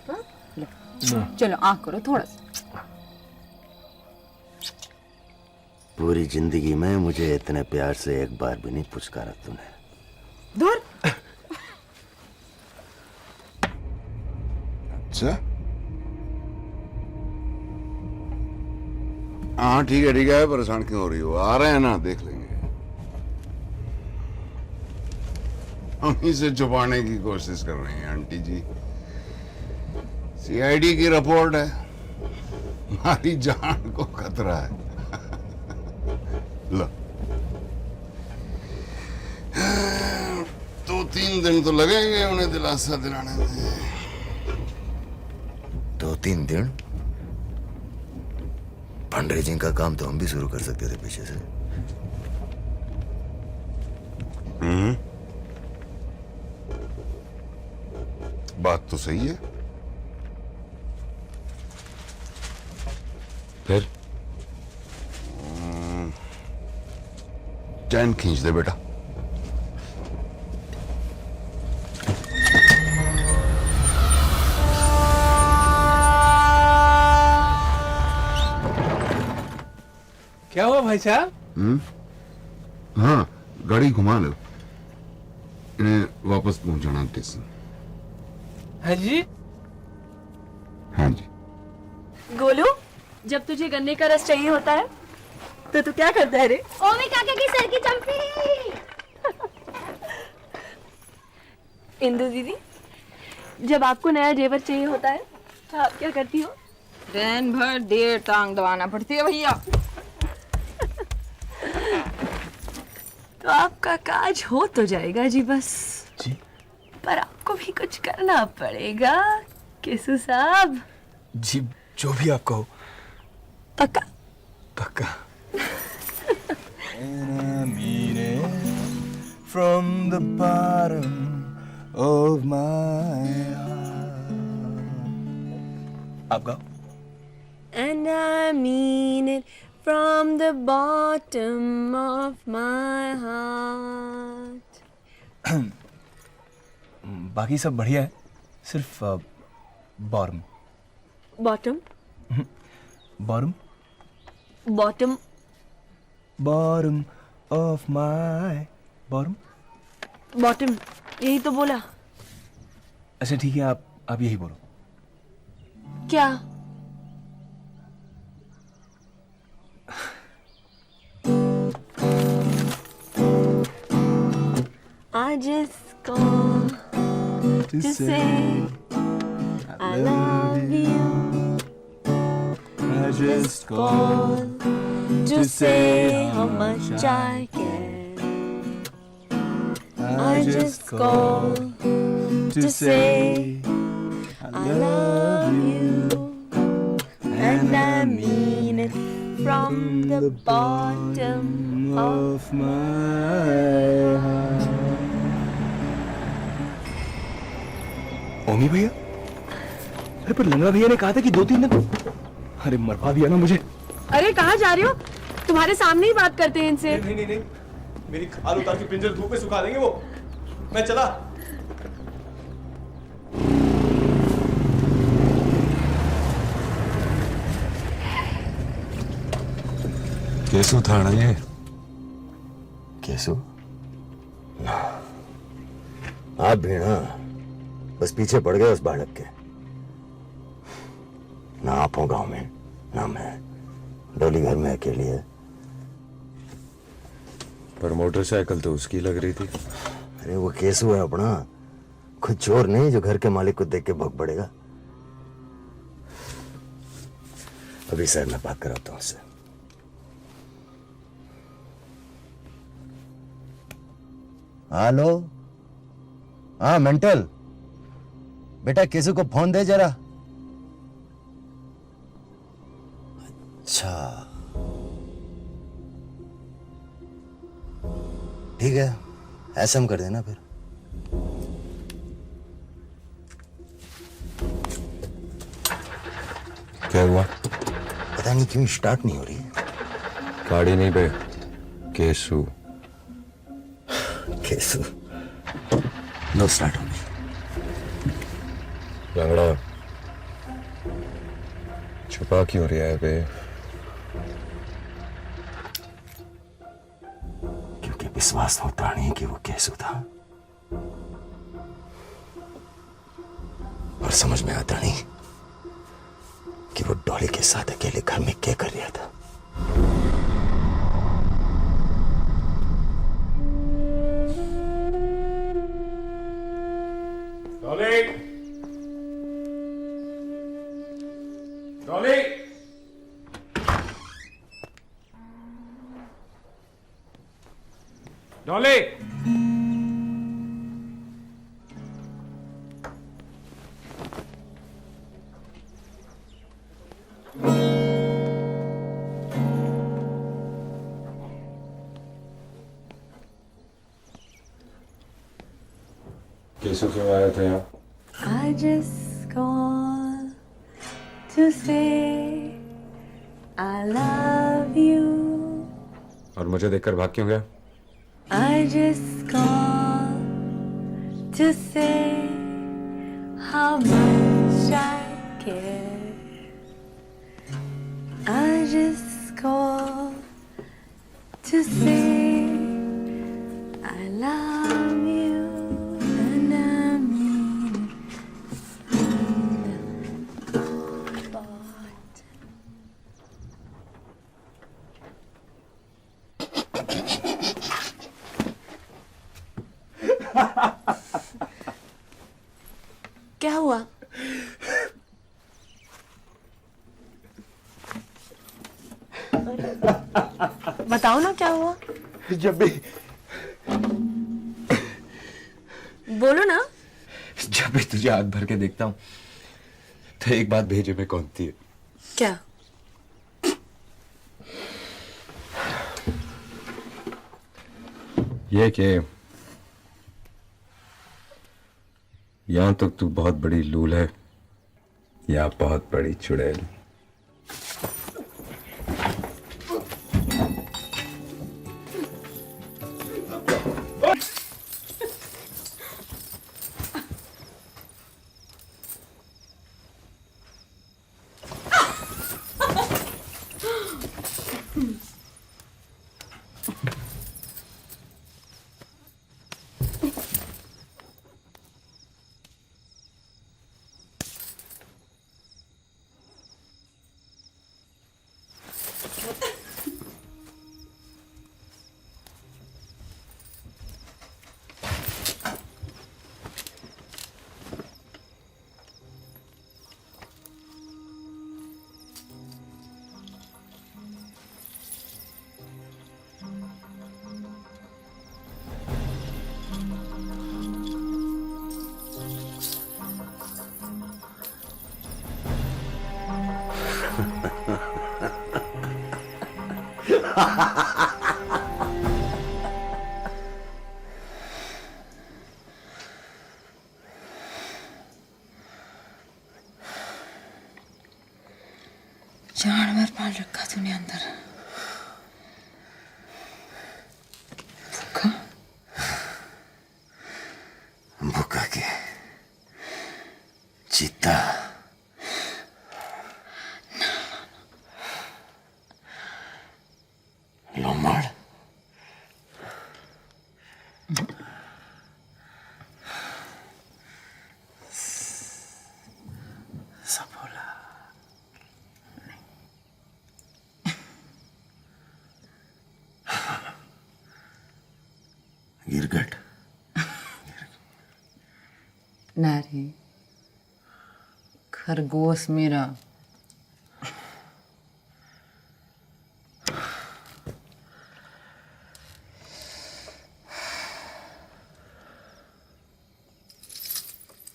हाँ? लो, चलो आँख करो थोड़ा सा। पूरी जिंदगी में मुझे इतने प्यार से एक बार भी नहीं पुचकारा तूने। दूर। अच्छा, हाँ ठीक है, परेशान क्यों हो रही हो? आ रहे हैं ना, देख लेंगे। हम इसे छुपाने की कोशिश कर रहे हैं आंटी जी। सीआईडी की रिपोर्ट है, हमारी जान को खतरा है। लो, 2-3 दिन तो लगेंगे उन्हें दिलासा दिलाने में। 2-3 दिन? फंडरेजिंग का काम तो हम भी शुरू कर सकते थे पीछे से। बात तो सही है। फिर चैन खींच दे बेटा। क्या हुआ भाई साहब? हाँ, गाड़ी घुमा लो, इन्हें वापस पहुंचाना स्टेशन। हाँ जी। हाँ जी। गोलू, जब तुझे गन्ने का रस चाहिए होता है तो तू क्या करता है रे? ओमी काका की सर की चंपी। इंदु दीदी, जब आपको नया जेवर चाहिए होता है तो आप क्या करती हो? दिन भर देर टांग दबाना पड़ती है भैया। तो आपका काज हो तो जाएगा जी बस जी, पर आपको भी कुछ करना पड़ेगा केसु साहब जी। जो भी आप कहो। पक्का पक्का। And I mean it from the bottom of my heart. आप गाओ। And I mean it from the bottom of my heart. बाकी सब बढ़िया है, सिर्फ बॉर्म। Bottom? बॉर्म? Bottom? Bottom of my bottom. Bottom, यही तो बोला। अच्छा ठीक है, आप यही बोलो। क्या? I just call to say I love you. I just call To say how much I care. I just call to say I love you, and I mean it from the bottom of my heart. ओमी भैया? अरे पर लंगड़ा भैया ने कहा था कि 2-3 दिन। अरे मरवा दिया ना मुझे। अरे कहाँ जा रहे हो? तुम्हारे सामने ही बात करते हैं इनसे। नहीं, मेरी खाल उतार के पिंजर धूप में सुखा देंगे वो। मैं चला। केसु था ना ये? केसु? आप भी ना बस पीछे पड़ गए उस बालक के। ना आप हो गांव में, ना मैं। डोली घर में अकेली है। पर मोटरसाइकिल तो उसकी लग रही थी। अरे वो केसु है अपना, खुद चोर नहीं जो घर के मालिक को देख के भग पड़ेगा। अभी सर मैं बात कराता हूं उससे। हेलो, हाँ मेंटल बेटा, केसु को फोन दे जरा। अच्छा ठीक है, एसएम कर देना फिर। क्या हुआ? पता नहीं क्यों स्टार्ट नहीं हो रही है। गाड़ी नहीं बे, केसु। केसु नो स्टार्ट होगी। लंगड़ा छुपा क्यों रहा है बे? क्योंकि विश्वास होता नहीं कि वो केसु था, और समझ में आता नहीं कि वो डॉली के साथ अकेले घर में क्या कर रहा था। डॉली, डॉली, डॉली। केसु क्यों आया था यहाँ? I just call to say I love you. और मुझे देखकर भाग क्यों गया? I just call to say how much I care. I just call to say I love you and I mean it. But क्या हुआ? बताओ ना क्या हुआ? जब भी बोलो ना। जब भी तुझे आग भर के देखता हूँ तो एक बात भेजे में कौनती है। क्या? ये कि यहाँ तक तू बहुत बड़ी लूल है या बहुत बड़ी चुड़ैल। जानवर पाल रखा तूने अंदर। भूखा? भूखा के चीता। लोमड़। सफोला। गिरगट। नारी खरगोश मेरा।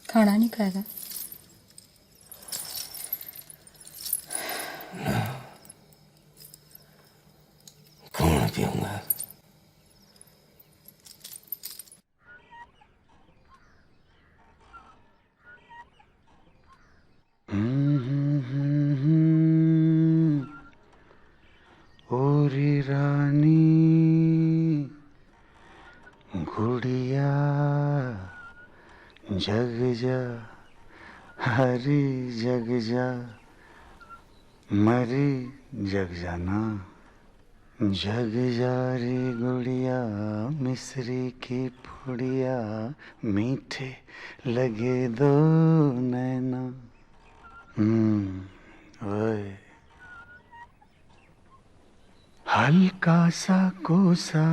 खाना नहीं खाएगा? कौन पीऊंगा? ओरी रानी गुड़िया जग जा हरी जग जा मरी जग जाना जग जा रे गुड़िया मिश्री की पुड़िया मीठे लगे दो नैना। ओए हल्का सा कोसा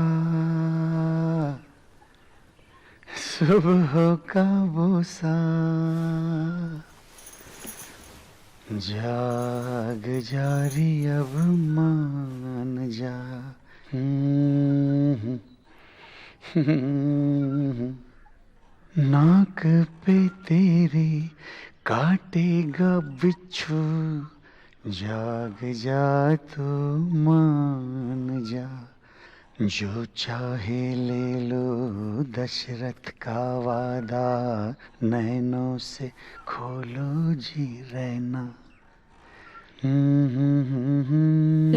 सुबह का बोसा जाग जारी अब मान जा। नाक पे तेरे काटेगा बिच्छू जाग जा तो मान जा। जो चाहे ले लो दशरथ का वादा नैनों से खोलो जी रहना।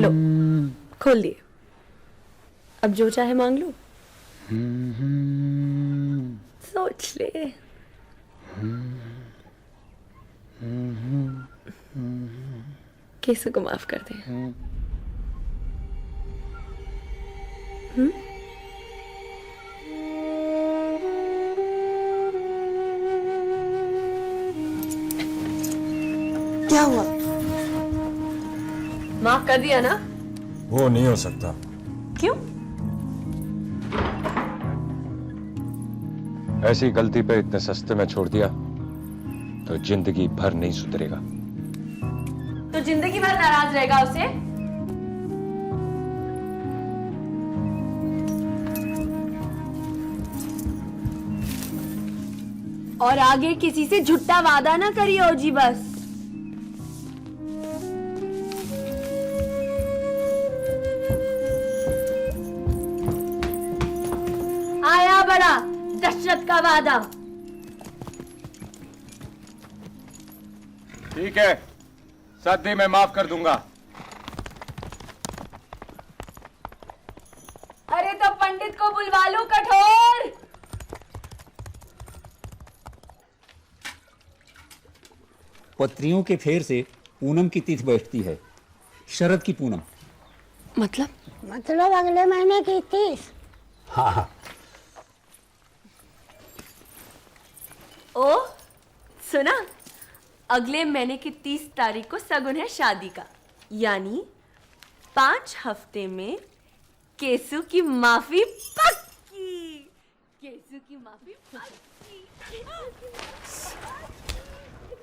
लो खोल दिए, अब जो चाहे मांग लो। सोच ले। केसु को माफ कर दे। क्या हुआ? माफ कर दिया ना? वो नहीं हो सकता। क्यों? ऐसी गलती पे इतने सस्ते में छोड़ दिया तो जिंदगी भर नहीं सुधरेगा। तो जिंदगी भर नाराज रहेगा उसे? और आगे किसी से झूठा वादा ना करियो जी बस। आया बड़ा दशरथ का वादा। ठीक है, सदी मैं माफ कर दूंगा। अरे तो पंडित को बुलवा लो कठोर। पत्रियों के फेर से पूनम की तिथि बैठती है, शरद की पूनम। मतलब अगले महीने की 30। हाँ। ओ सुना, अगले महीने की 30 तारीख को सगुन है शादी का, यानी 5 हफ्ते में केसु की माफी पक्की। केसु की माफी पक्की।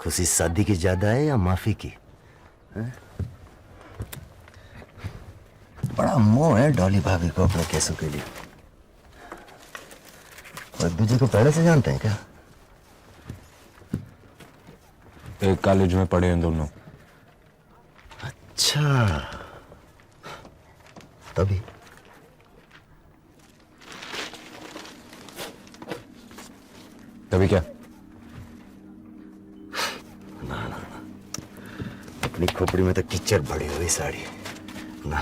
खुशी शादी की ज्यादा है या माफी की? है? बड़ा मोह है डॉली भाभी को अपने केसु के लिए। और एक दूसरे को पहले से जानते हैं क्या? एक कॉलेज में पढ़े हैं दोनों। अच्छा, तभी। तभी क्या? ना, अपनी खोपड़ी में तो कीचड़ भरी हुई साड़ी ना।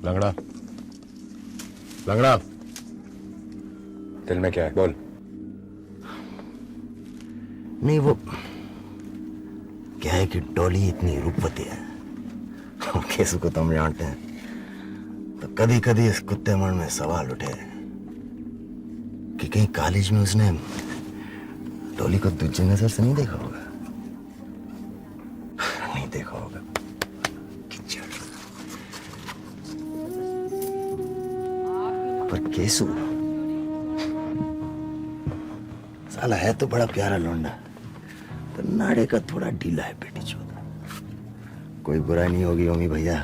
लंगड़ा, लंगड़ा, दिल में क्या है बोल। नहीं, वो क्या है कि डॉली इतनी रूपवती है और केसु को तो हम जानते हैं, तो कभी कभी इस कुत्ते मन में सवाल उठे कि कहीं कॉलेज में उसने डॉली को दूसरी नजर से नहीं देखा होगा। नहीं देखा होगा। पर केसु साला है तो बड़ा प्यारा लौंडा, तो नाड़े का थोड़ा ढीला है बेटी चोदा। कोई बुराई नहीं होगी ओमी भैया,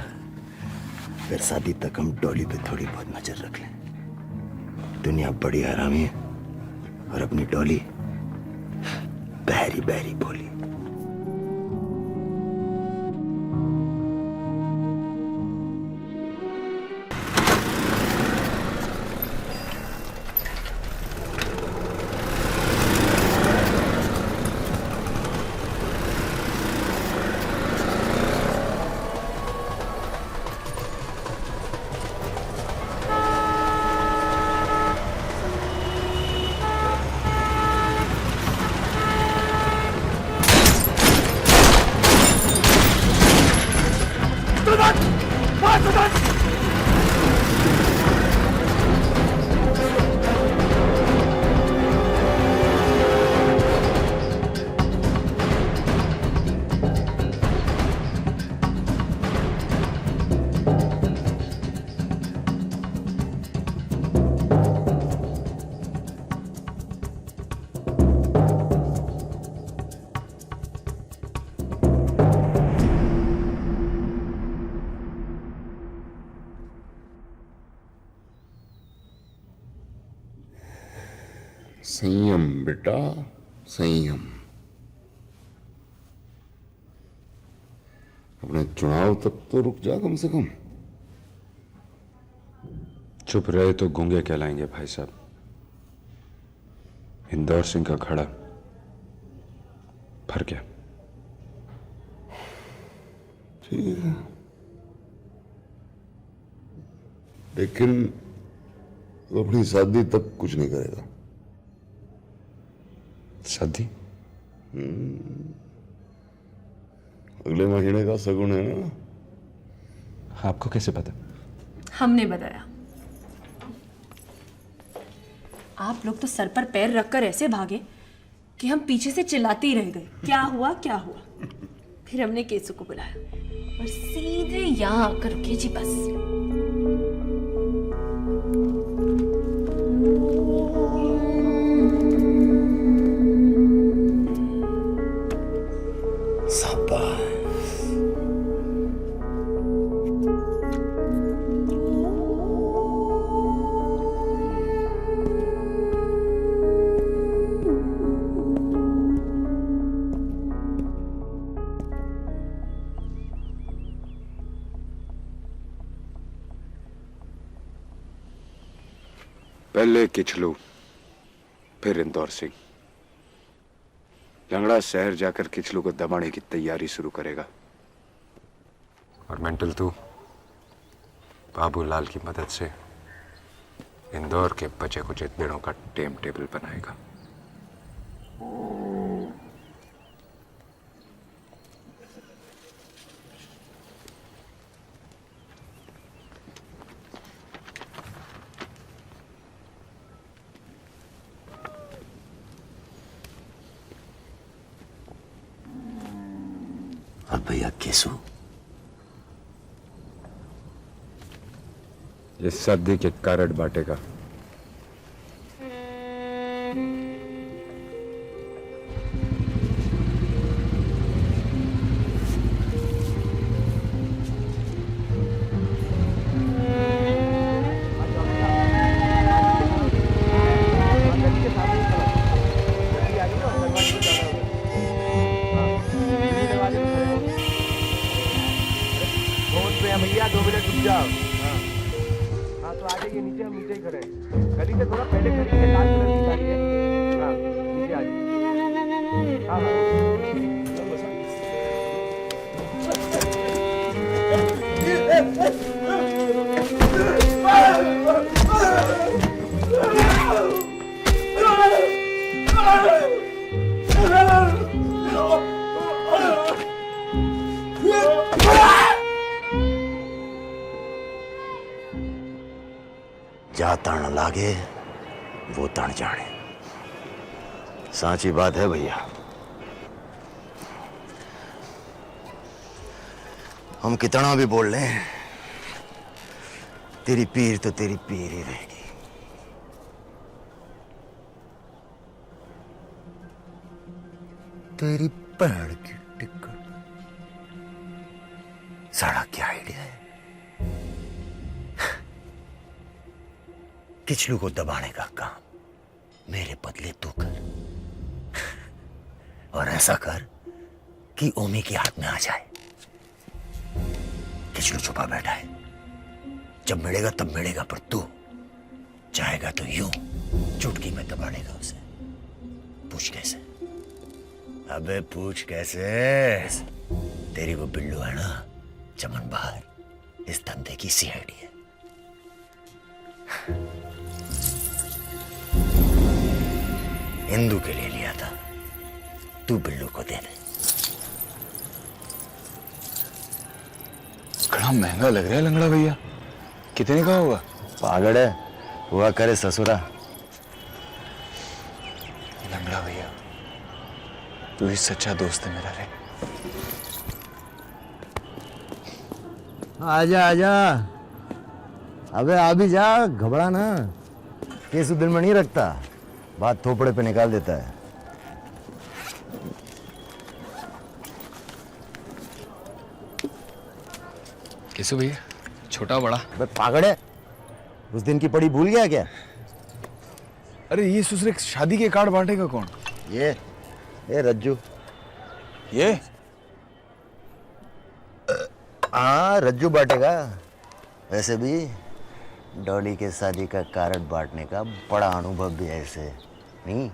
फिर शादी तक हम डॉली पे थोड़ी बहुत नजर रख लें। दुनिया बड़ी हरामी है और अपनी डॉली बहरी बहरी बोली। संयम बेटा, संयम। अपने चुनाव तक तो रुक जा कम से कम। चुप रहे तो गूंगे कहलाएंगे भाई साहब। इंदौर सिंह का खड़ा भर गया। ठीक है, लेकिन तो अपनी शादी तक कुछ नहीं करेगा। शादी? अगले महीने का शगुन है ना। आपको कैसे पता? हमने बताया। आप लोग तो सर पर पैर रखकर ऐसे भागे कि हम पीछे से चिल्लाते ही रह गए, क्या हुआ क्या हुआ। फिर हमने केसु को बुलाया और सीधे यहाँ आकर रुके जी बस। पहले किचलू, फिर इंदौर सिंह। लंगड़ा शहर जाकर किचलू को दबाने की तैयारी शुरू करेगा और मेंटल तू बाबूलाल की मदद से इंदौर के बचे कुछ दिनों का टाइम टेबल बनाएगा। और भैया केसु, ये शादी के कारड बांटेगा। भैया 2 मिनट रुक जाओ। हाँ तो आ जाइए नीचे, हम नीचे ही खड़े हैं। गली से थोड़ा पहले खड़ी है, लाल कलर की गाड़ी है। हाँ नीचे आ जाइए। हाँ जा तण लागे वो तण जाने। सांची बात है भैया। हम कितना भी बोल लें, तेरी पीर तो तेरी पीर ही रहेगी। तेरी पैर की टिकट। साड़ा क्या आइडिया है? किचलू को दबाने का काम मेरे बदले तू कर, और ऐसा कर कि ओमी के हाथ में आ जाए। किचलू छुपा बैठा है, जब मिलेगा तब मिलेगा, पर तू चाहेगा तो यूं चुटकी में दबा देगा उसे। पूछ कैसे? अबे पूछ कैसे? तेरी वो बिल्लू है ना, चमन बहार, इस धंधे की सीआईडी है। हिंदू के लिए लिया था, तू बिल्लू को दे दे। बड़ा महंगा लग रहा है लंगड़ा भैया, कितने का होगा? पागल है, हुआ करे ससुरा। लंगड़ा भैया तू ही सच्चा दोस्त है मेरा रे। आजा आजा, अबे आ भी जा, घबरा ना। केसु दिल में नहीं रखता, बात थोपड़े पे निकाल देता है। केसु भैया, छोटा बड़ा? बे पागल है, उस दिन की पड़ी भूल गया क्या? अरे ये ससुरे शादी के कार्ड बांटेगा कौन? ये रज्जू। ये हाँ रज्जू बांटेगा। वैसे भी डॉली के शादी का कार्ड बांटने का बड़ा अनुभव भी है इसे, नहीं?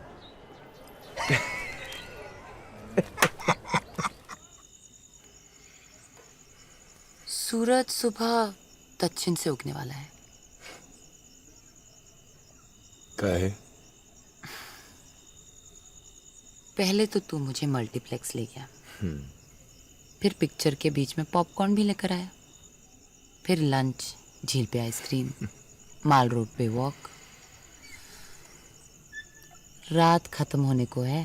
सूरज सुबह दक्षिण से उगने वाला है। काहे? पहले तो तू मुझे मल्टीप्लेक्स ले गया, फिर पिक्चर के बीच में पॉपकॉर्न भी लेकर आया, फिर लंच, झील पे आइसक्रीम, माल रोड पे वॉक। रात खत्म होने को है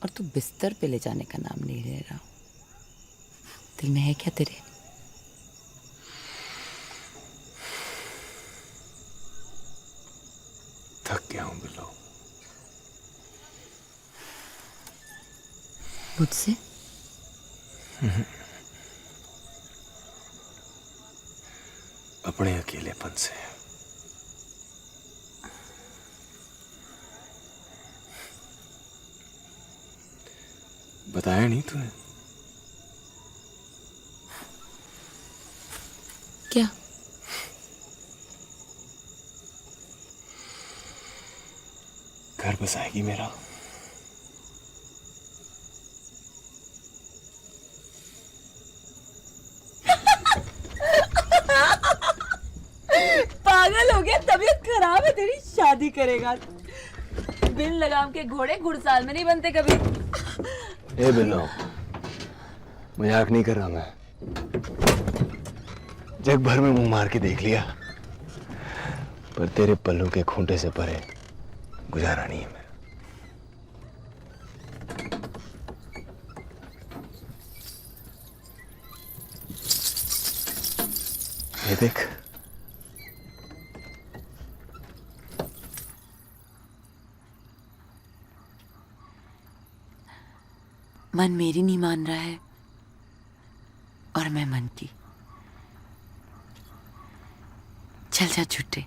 और तू बिस्तर पे ले जाने का नाम नहीं ले रहा। दिल में है क्या तेरे? थक गया हूं बिल्लो। मुझसे? अपने अकेलेपन से। बताया नहीं तूने? क्या? घर बसाएगी मेरा? पागल हो गया, तबीयत खराब है तेरी, शादी करेगा? बिन लगाम के घोड़े घुड़साल में नहीं बनते कभी। ए बिल्लो, मजाक नहीं कर रहा मैं। जग भर में मुंह मार के देख लिया, पर तेरे पल्लू के खूंटे से परे गुजारा नहीं है मेरा। ये देख, मन मेरी नहीं मान रहा है और मैं मन की। चल जा छुट्टे,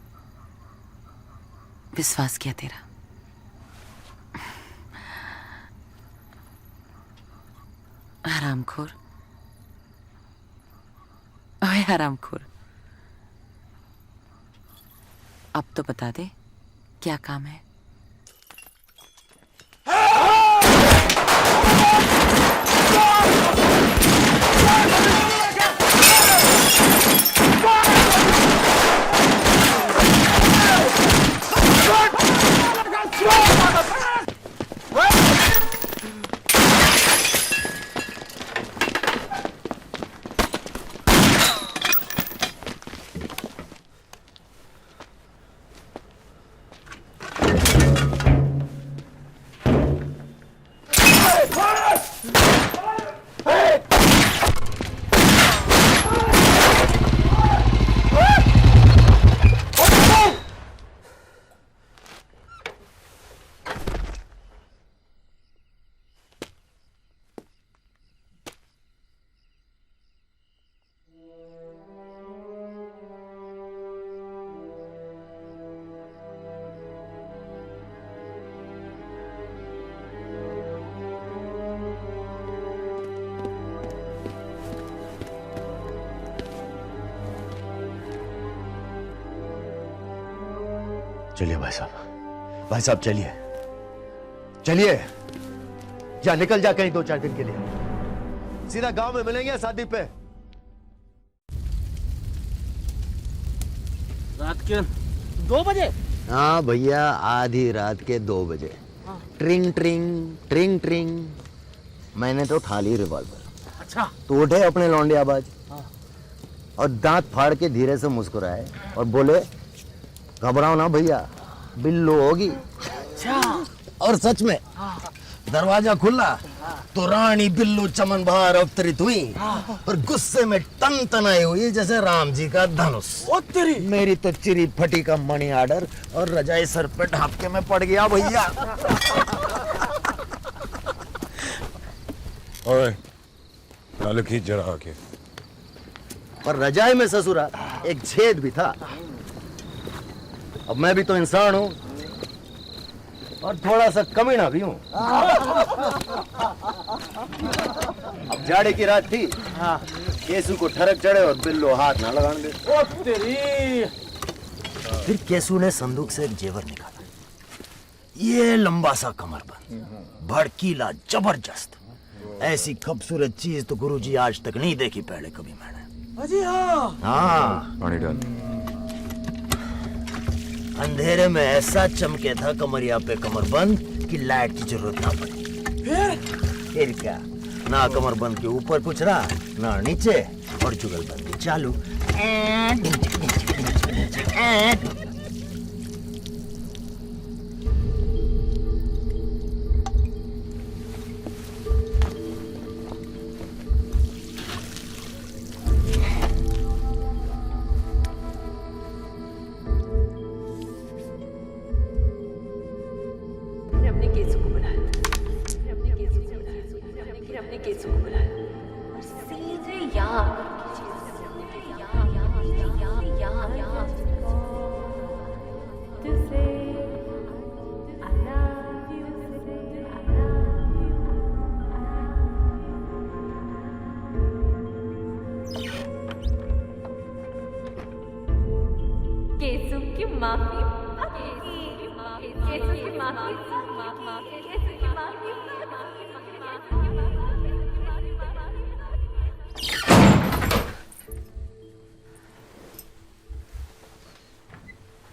विश्वास किया तेरा। हरामखोर, ओए हरामखोर, अब तो बता दे क्या काम है? चलिए भाई साहब चलिए चलिए, या निकल जा कहीं 2-4 दिन के लिए। सीधा गांव में मिलेंगे शादी पे। रात के 2 बजे? हाँ भैया, आधी रात के 2 बजे। ट्रिंग ट्रिंग ट्रिंग ट्रिंग। मैंने तो उठा ली रिवॉल्वर। अच्छा। तो उठे अपने लौंडे आवाज और दांत फाड़ के धीरे से मुस्कुराए और बोले, घबराओ ना भैया, बिल्लो होगी। अच्छा। और सच में दरवाजा खुला तो रानी बिल्लो चमन बाहर अवतरित हुई और गुस्से में टनटनाई हुई जैसे राम जी का धनुष। ओ तेरी! मेरी तो चिरी फटी का मनी आर्डर और रजाई सर पे ढाप के मैं पड़ गया भैया। ओए, नाले खींच जरा आके। पर रजाई में ससुरा एक छेद भी था। अब मैं भी तो इंसान हूं और थोड़ा सा कमीना भी हूं। अब जाड़े की रात थी, केसू को ठरक चढ़े और बिल्लो हाथ ना लगाने दे। ओ तेरी! फिर केसू ने संदूक से एक जेवर निकाला। ये लंबा सा कमरबंद, भड़कीला, जबरदस्त। ऐसी खूबसूरत चीज तो गुरुजी आज तक नहीं देखी पहले कभी मैंने। अजी हाँ। हाँ। पानी डाल। अंधेरे में ऐसा चमके था कमरिया पे कमरबंद कि लाइट की जरूरत ना पड़ी। फिर क्या, ना कमरबंद के ऊपर कुछ रहा ना नीचे, और जुगलबंदी चालू। अपने केसू को बुलाया, अपने केसू को बुलाया और सीधे यहाँ केसू की माफी, केसू की माफी,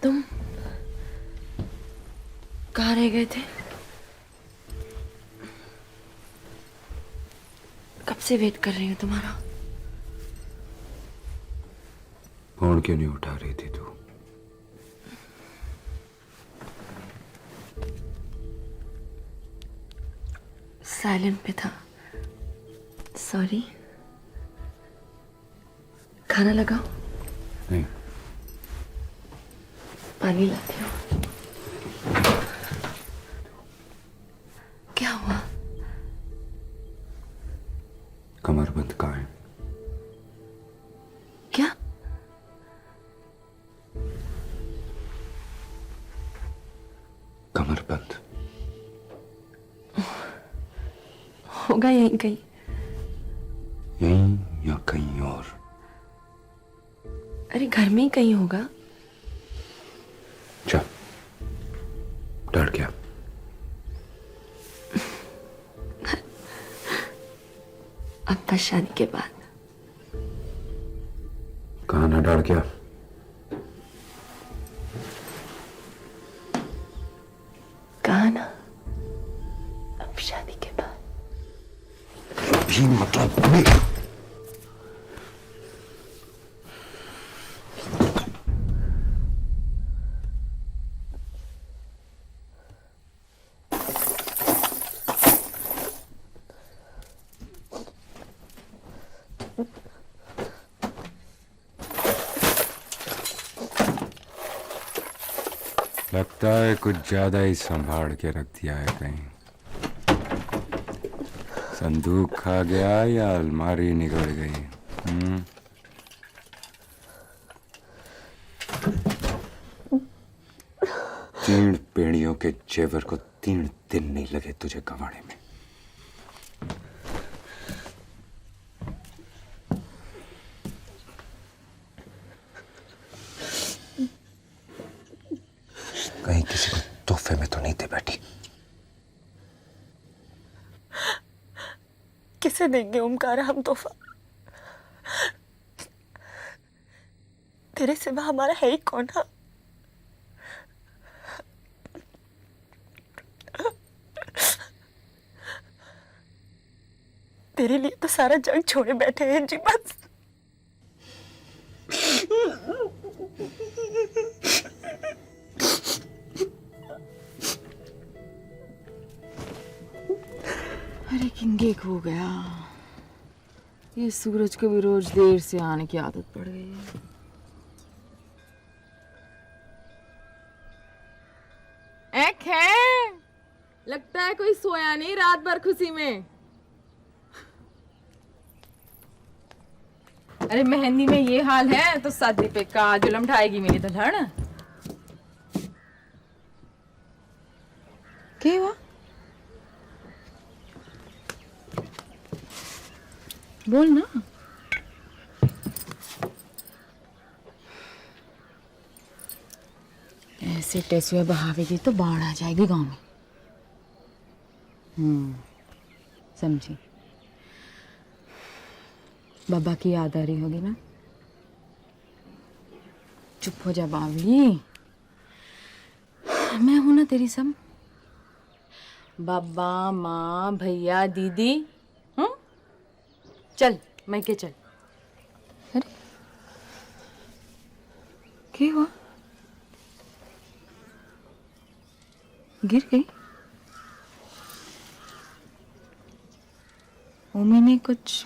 तुम कहाँ रह गए थे? कब से वेट कर रही हूँ तुम्हारा। फोन क्यों नहीं उठा रही थी तू? साइलेंट पे था, सॉरी। खाना लगाओ? नहीं। पानी लाती हूँ। क्या हुआ? कमरबंद कहाँ है? क्या? कमरबंद होगा यहीं कहीं। यहीं या कहीं और? अरे घर में ही कहीं होगा। जा, डर गया? अब बस शादी के बाद। कहा ना डर गया? कहा ना अब शादी के बाद। भी मतलब नहीं। लगता है कुछ ज्यादा ही संभाल के रख दिया है कहीं। संदूक खा गया या अलमारी निकल गई? तीन पेड़ियों के जेवर को 3 दिन नहीं लगे तुझे गंवाने में। कहीं किसी को तोहफे में तो नहीं दे बैठी? किसे देंगे ओमकारा हम तोहफा? तेरे सिवा हमारा है ही कौन? हा? तेरे लिए तो सारा जंग छोड़े बैठे हैं जी बस। अरे किंगे खो गया। ये सूरज को भी रोज देर से आने की आदत पड़ गई है। एक है, लगता है कोई सोया नहीं रात भर खुशी में। अरे मेहंदी में ये हाल है तो शादी पे का जुलम ढाएगी मेरी दुल्हन। क्या हुआ? बोल ना। ऐसे टेसुए बहावेगी तो बाढ़ आ जाएगी गांव में। समझी। बाबा की याद आ रही होगी ना। चुप हो जा बावली। मैं हूं ना तेरी सब। बाबा माँ भैया दीदी। चल मैं के चल। अरे क्या हुआ? गिर गई? ओमी ने कुछ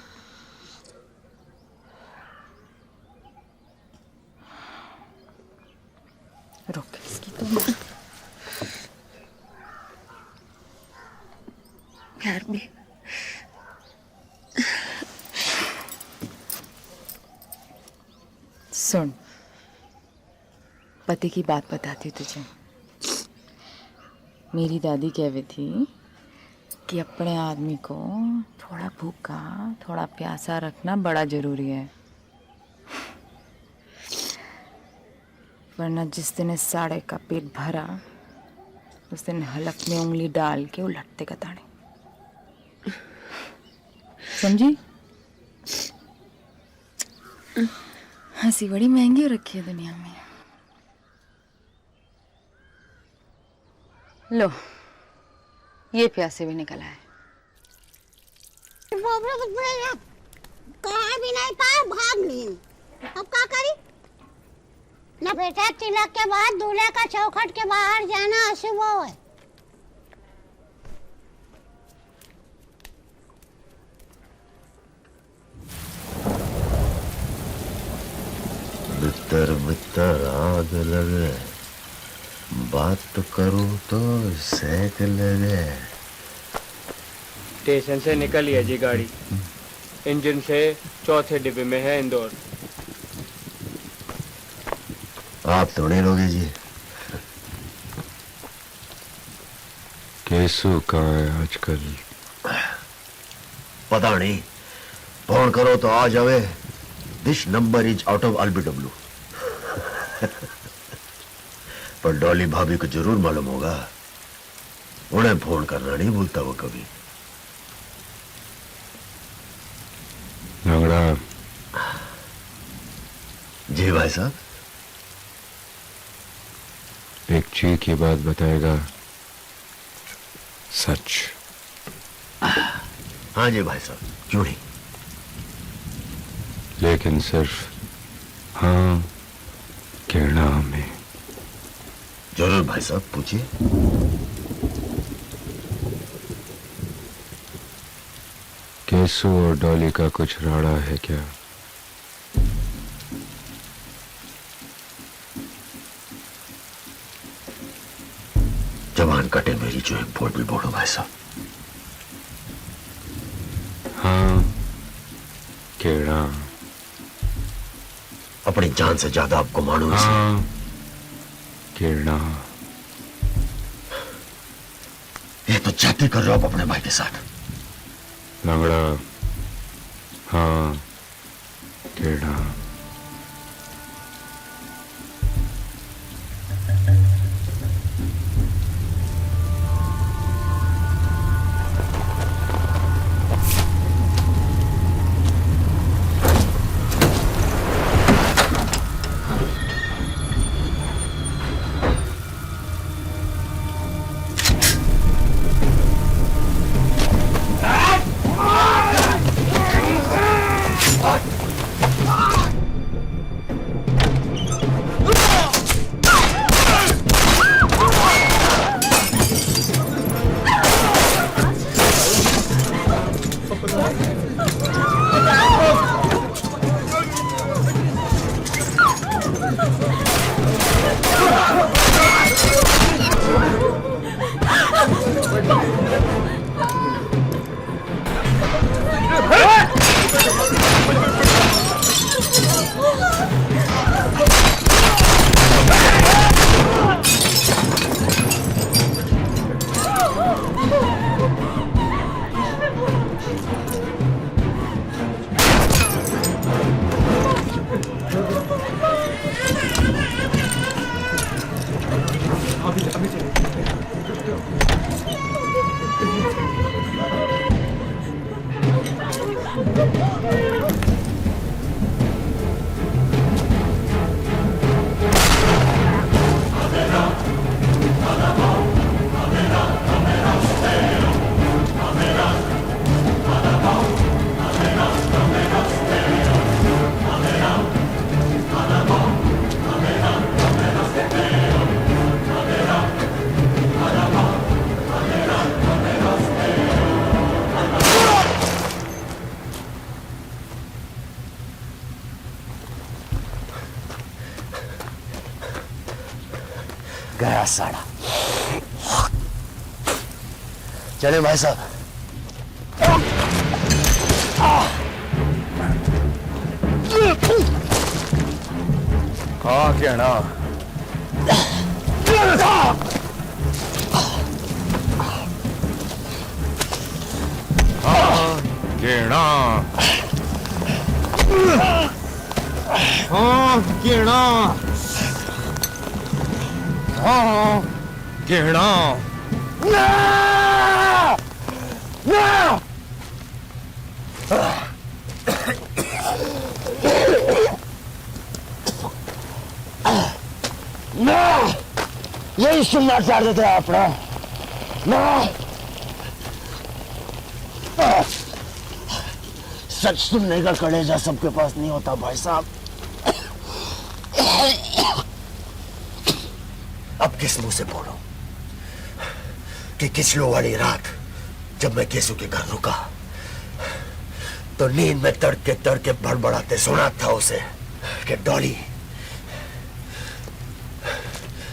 रोक इसकी तो प्यार भी। सुन, पति की बात बताती हूँ तुझे। मेरी दादी कह रही थी कि अपने आदमी को थोड़ा भूखा थोड़ा प्यासा रखना बड़ा जरूरी है, वरना जिस दिन इस साड़े का पेट भरा उस दिन हलक में उंगली डाल के उलटते कताड़े। समझी? हंसी बड़ी महंगी हो रखी है दुनिया में। लो ये प्यासे भी निकल आए। कहाँ भी नहीं पाए, भाग ली। अब क्या करी? ना बेटा, तिलक के बाद दूल्हे का चौखट के बाहर जाना अशुभ है। मित्र मित्र आग लगे, बात तो करूं तो सेक लगे। स्टेशन से निकली है जी गाड़ी, इंजन से चौथे डिब्बे में है इंदौर। आप थोड़े लोगे जी। केसु कहाँ है आजकल? पता नहीं, फोन करो तो आ जावे। This number is out of LBW। पर डॉली भाभी को जरूर मालूम होगा, उन्हें फोन करना नहीं भूलता वो कभी। लंगड़ा। जी भाई साहब। एक चीज की बात बताएगा? सच? हाँ जी भाई साहब, क्यों नहीं। लेकिन सिर्फ हाँ कहना हमें। जरूर भाई साहब, पूछिए। केसु और डॉली का कुछ राड़ा है क्या? जवान कटे मेरी जो एक बोल भी बोलो भाई साहब। हाँ केड़ा। अपनी जान से ज्यादा आपको मालूम है। हाँ केड़ा। ये तो जाति कर रहे हो आप अपने भाई के साथ। लंगड़ा। हाँ केड़ा। Ah! गया साड़ा। चले भाई साहब। हाँ कहना गेणा हाँ गेणा हाँ गेणा यही सुनना चाहते थे अपना सच सुनने का कलेजा सबके पास नहीं होता भाई साहब। अब किस मुंह से बोलो कि किचलू वाली रात जब मैं केसू के घर रुका तो नींद में तड़के बड़बड़ाते सुना था उसे कि डॉली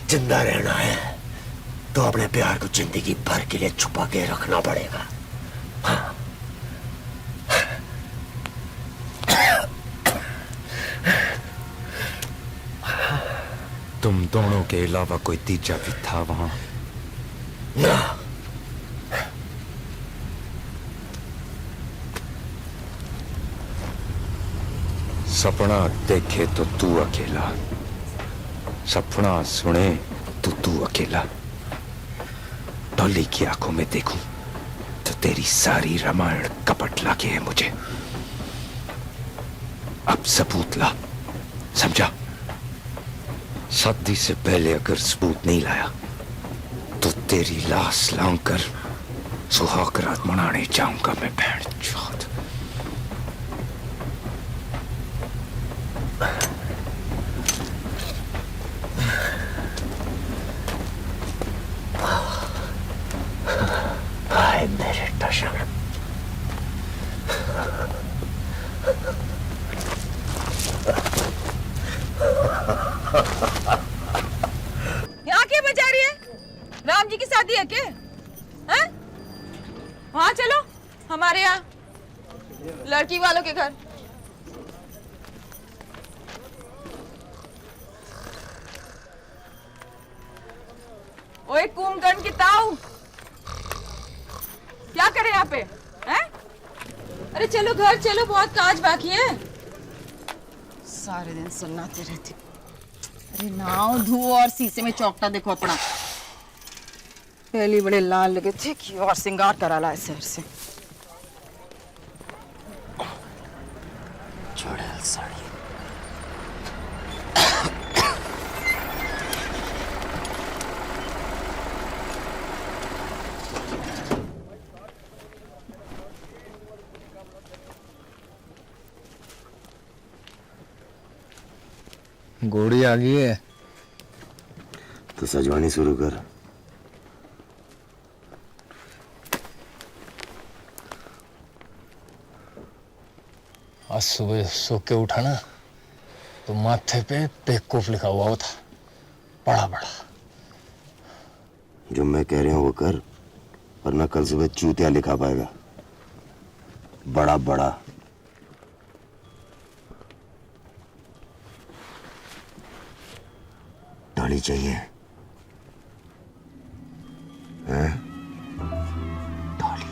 जिंदा रहना है तो अपने प्यार को जिंदगी भर के लिए छुपा के रखना पड़ेगा। हाँ। तुम दोनों के अलावा कोई तीजा भी था वहां? ना। सपना देखे तो तू अकेला, सपना सुने तो तू अकेला। डॉली की आंखों में देखूं तो तेरी सारी रामायण कपट लागे है मुझे। अब सबूत ला, समझा? शादी से पहले अगर सबूत नहीं लाया तो तेरी लाश लांघकर सुहाग रात मनाने जाऊंगा मैं बहन चौथ। हाय मेरे टशन। यहाँ क्या बजा रही है? राम जी की शादी है क्या? हैं? वहाँ चलो, हमारे यहाँ लड़की वालों के घर। ओए कुंभकर्ण की ताऊ, क्या करे यहाँ पे? हैं? अरे चलो घर चलो, बहुत काज बाकी है। सारे दिन सुनाती रहती। अरे नाव धो और शीशे में चौकटा देखो अपना। पहली बड़े लाल लगे थे कि और सिंगार करा ला शहर से। चुड़ैल साड़ी। गोड़ी आ गई है तो सजवानी शुरू कर। आज सुबह सो के उठा ना तो माथे पे बेवकूफ लिखा हुआ था, बड़ा बड़ा। जो मैं कह रहा हूं वो कर, वरना कल सुबह चूतिया लिखा पाएगा बड़ा बड़ा। डॉली चाहिए हैं? डॉली।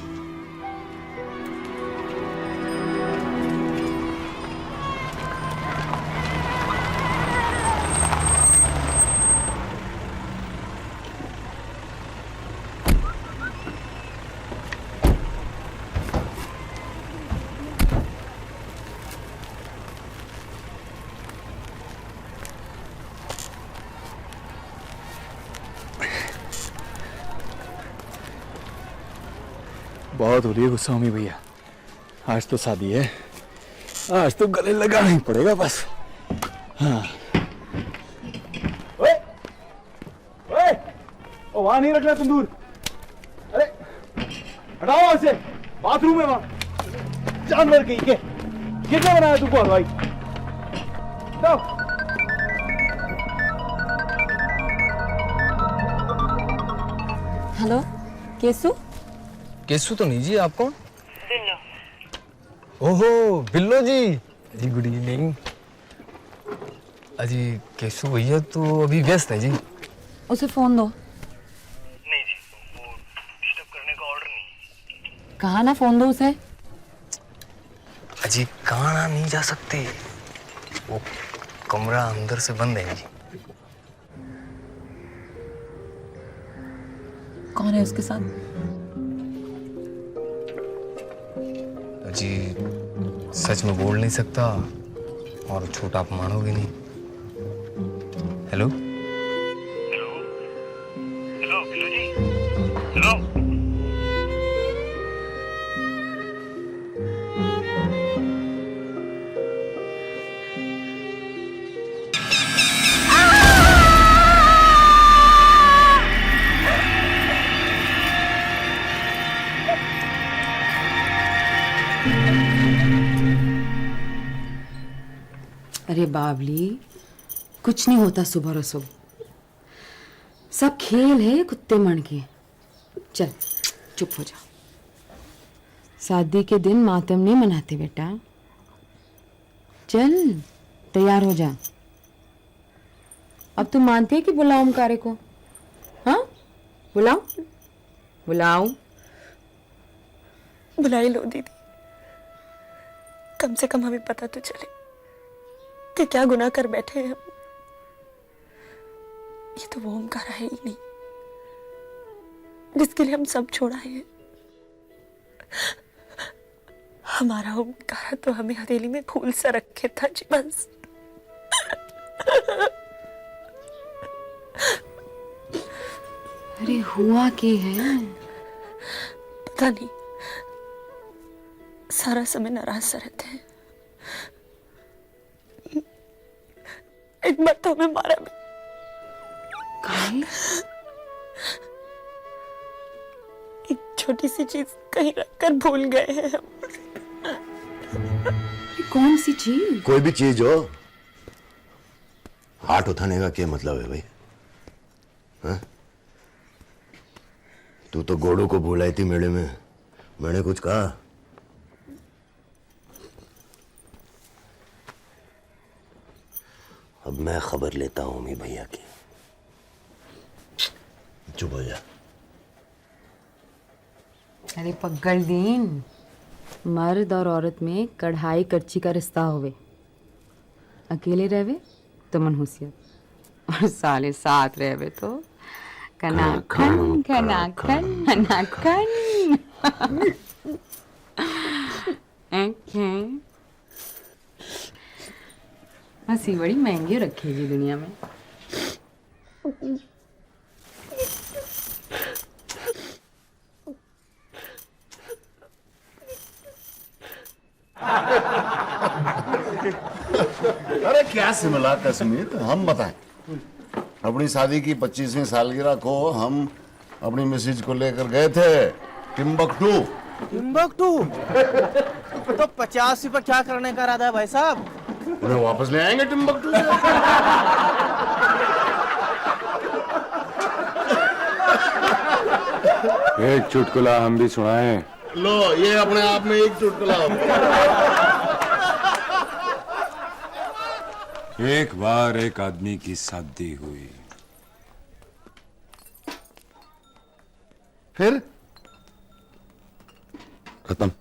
बहुत हो रही है गुस्सा में भैया। आज तो शादी है, आज तो गले लगाना ही पड़ेगा बस। हाँ। ओए, ओए, ओ वहां नहीं रखना तंदूर। अरे हटाओ वहां से, बाथरूम है वहां। जानवर कहीं के किसने बनाया तुमको हलवाई? हटाओ। हेलो केसु? केसु तो नहीं जी, आप कौन? ओहो बिल्लो जी। जी गुड इवनिंग। अजी केसु भैया तो अभी व्यस्त है जी। उसे फोन दो। नहीं जी, वो डिस्टर्ब करने का ऑर्डर नहीं। कहा ना फोन दो उसे। अजी कहाँ नहीं जा सकते, वो कमरा अंदर से बंद है जी। कौन है उसके साथ? अजी सच में बोल नहीं सकता और झूठ आप मानोगे नहीं। हेलो हेलो बिल्लू जी, हेलो। अरे बावली, कुछ नहीं होता सुबह रसो, सब खेल है कुत्ते मण के। चल चुप हो जा। शादी के दिन मातम नहीं मनाते बेटा। चल तैयार हो जा। अब तुम मानते हैं कि बुलाओ ओमकारे को? हाँ बुलाओ बुलाओ। बुला ही लो दीदी, कम से कम हमें पता तो चले कि क्या गुनाह कर बैठे हैं हम। ये तो वो ओमकारा है ही नहीं जिसके लिए हम सब छोड़ आए हैं। हमारा ओमकारा तो हमें हथेली में फूल सा रखे था जी बस। अरे हुआ के है? पता नहीं, सारा समय नाराज सा रहते हैं। एक बार तो हमें मारा भी। एक छोटी सी चीज कहीं रखकर भूल गए हैं हम। कौन सी चीज? कोई भी चीज हो, हाथ उठाने का क्या मतलब है भाई? हाँ? तू तो गोड़ू को बुलाई थी मेले में, मैंने कुछ कहा? अब मैं खबर लेता हूं मी भैया की। चुप हो जा। अरे पगल दीन, मर्द और औरत में कढ़ाई करची का रिश्ता होवे। अकेले रहवे तो मनहूसियत, और साले साथ रहवे तो कनाखन कनाखन कनाखन। हंसी बड़ी महंगी रखेगी दुनिया में। अरे क्या सिमला कश्मीर, हम बताएं। अपनी शादी की 25वीं सालगिरह को हम अपनी मिसेज को लेकर गए थे टिम्बकटू। टिम्बकटू? तो 50 पर क्या करने का इरादा है भाई साहब? उन्हें वापस ले आएंगे टिम्बकटू से। एक चुटकुला हम भी सुनाएं। लो, ये अपने आप में एक चुटकुला हो गया। एक बार एक आदमी की शादी हुई। फिर खत्म।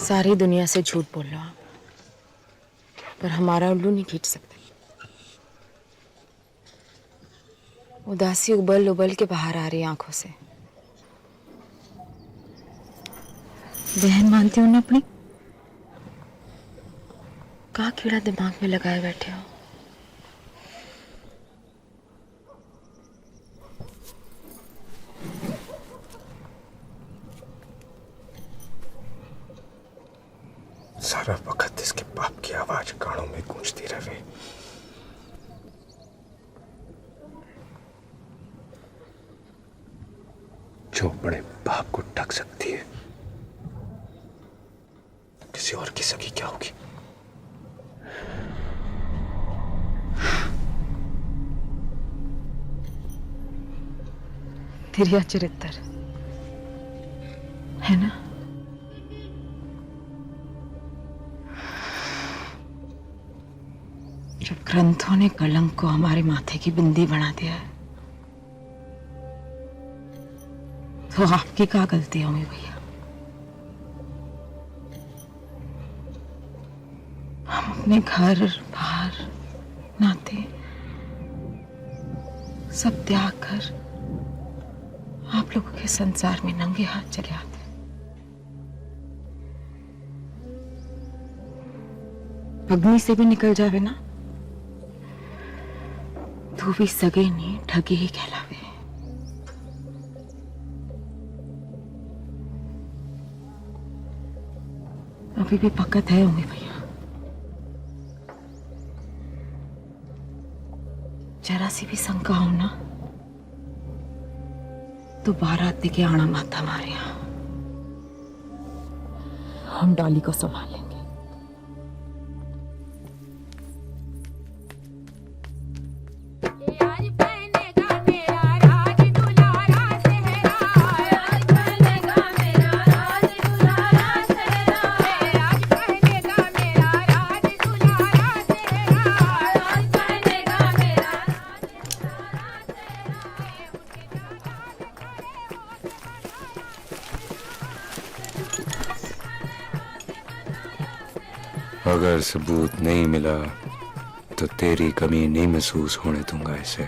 सारी दुनिया से झूठ बोल रहा, पर हमारा उल्लू नहीं खींच सकते। उदासी उबल उबल के बाहर आ रही आंखों से। बहन मानती हो ना अपनी? क्या कीड़ा दिमाग में लगाए बैठे हो? सारा वक्त इसके बाप की आवाज कानों में गूंजती रहे। जो बड़े बाप को ढक सकती है, किसी किसी और की सगी क्या होगी? तिरिया चरित्र है ना? जब ग्रंथों ने कलंक को हमारे माथे की बिंदी बना दिया है, तो आपकी क्या गलती होगी भैया? हम अपने घर बाहर नाते सब त्याग कर आप लोगों के संसार में नंगे हाथ चले आते। अग्नि से भी निकल जावे ना तो भी सगे नहीं ठगे ही कहलावे। अभी भी पकत है होंगे भैया, जरा सी भी शंका हो ना तो बारात के आना माथा मारे, हम डॉली को संभाल लेंगे। अगर सबूत नहीं मिला तो तेरी कमी नहीं महसूस होने दूंगा इसे।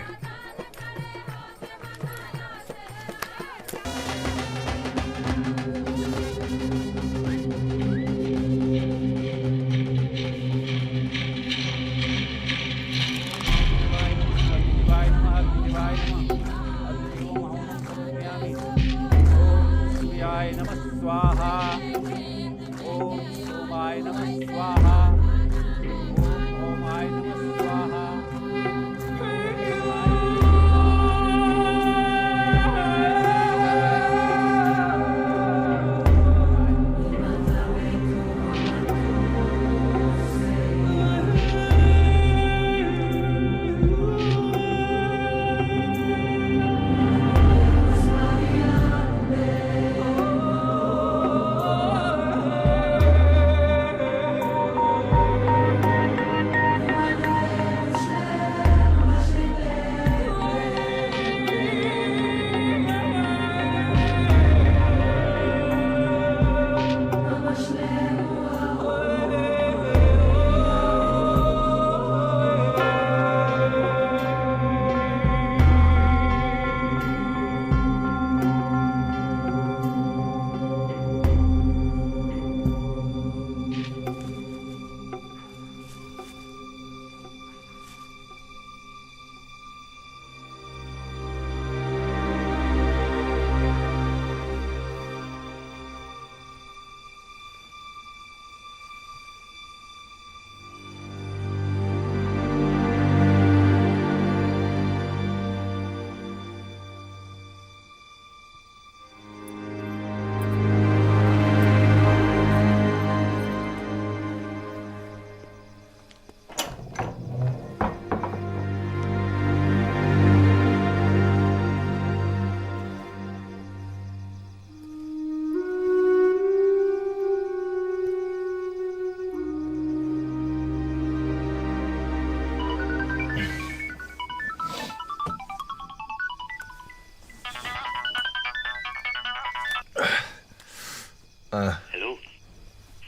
हेलो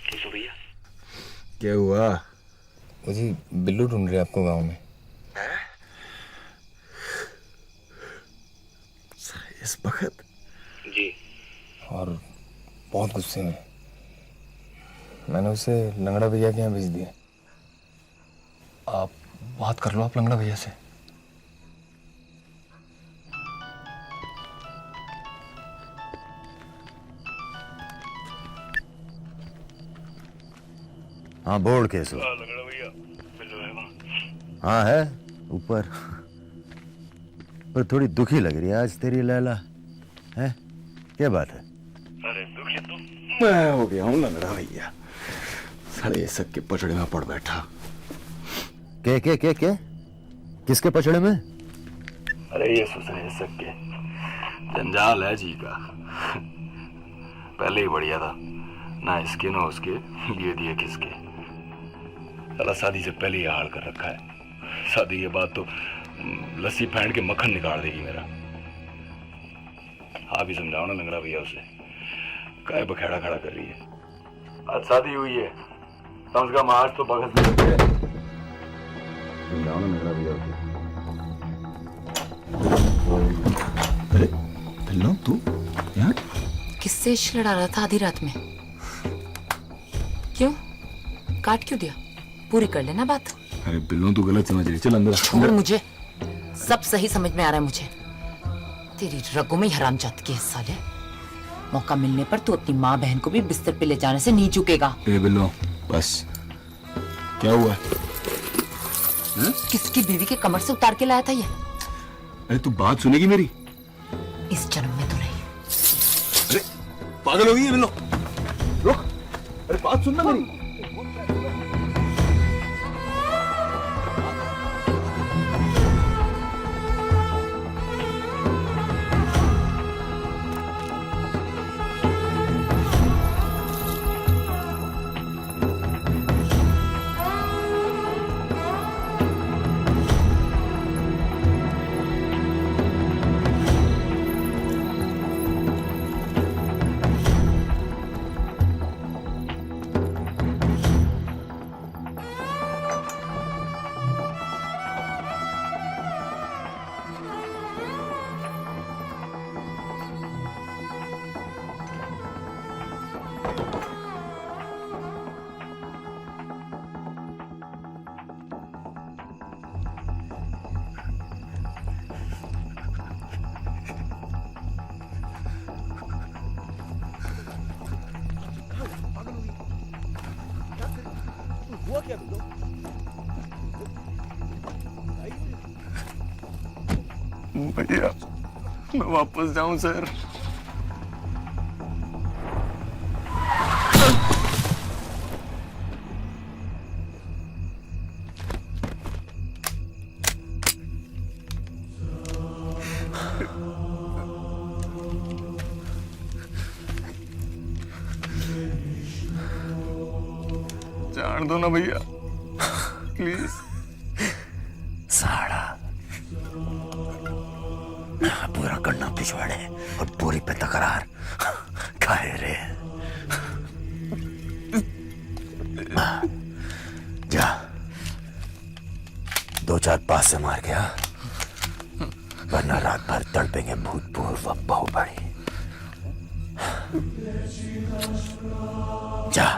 कैसे भैया? क्या हुआ? मुझे बिल्लू ढूंढ रहे आपको गांव में। इस वक्त? जी। और बहुत गुस्से में। मैंने उसे लंगड़ा भैया के यहाँ भेज दिया। आप बात कर लो आप लंगड़ा भैया से। हाँ बोल कैसो? हाँ है ऊपर, पर थोड़ी दुखी लग रही है आज तेरी लैला। है क्या बात है? अरे दुखी तो मैं हो गया हूँ लंगड़ा भैया। साले ये सब के पचड़े में पड़ बैठा। के किसके पचड़े में? अरे ये सुसरे सब के जंजाल है जी का। पहले ही बढ़िया था, ना इसके ना उसके लिए दिए किसके। साला शादी से पहले ही हाल कर रखा है। शादी के बाद तो लस्सी फेंट के मक्खन निकाल देगी मेरा। आप ही समझाओ ना लंगड़ा भैया उसे, काय बखेड़ा खड़ा कर रही है। आज शादी हुई है, कम से कम आज तो बगस में समझाओ ना लंगड़ा भैया उसे। अरे बिल्लो तू यहाँ किससे इश्क लड़ा रहा था आधी रात में? क्यों काट क्यों दिया? पूरी कर लेना बात। अरे बिल्लो तू गलत समझ रही, चल अंदर। छोड़ मुझे, सब सही समझ में आ रहा है मुझे। तेरी रगों में हरामजाद की है साले। मौका मिलने पर तू अपनी माँ बहन को भी बिस्तर पे ले जाने से नहीं चूकेगा। ए बिल्लो बस, क्या हुआ? किसकी बीवी के कमर से उतार के लाया था ये? अरे तू बात सुनेगी मेरी? इस जन्म में तो नहीं। अरे पागल हो गई है बिल्लो, रुक। अरे बात सुनना मेरी। हुआ क्या बिल्लो? भैया मैं वापस जाऊं सर? जान दो ना भैया प्लीज। साड़ा पूरा करना पिछवाड़े और पूरी पे तकरार काहे रे? जा 2-4 पास से मार गया, वरना रात भर तड़पेंगे भूतपूर्व बाहुबली। जा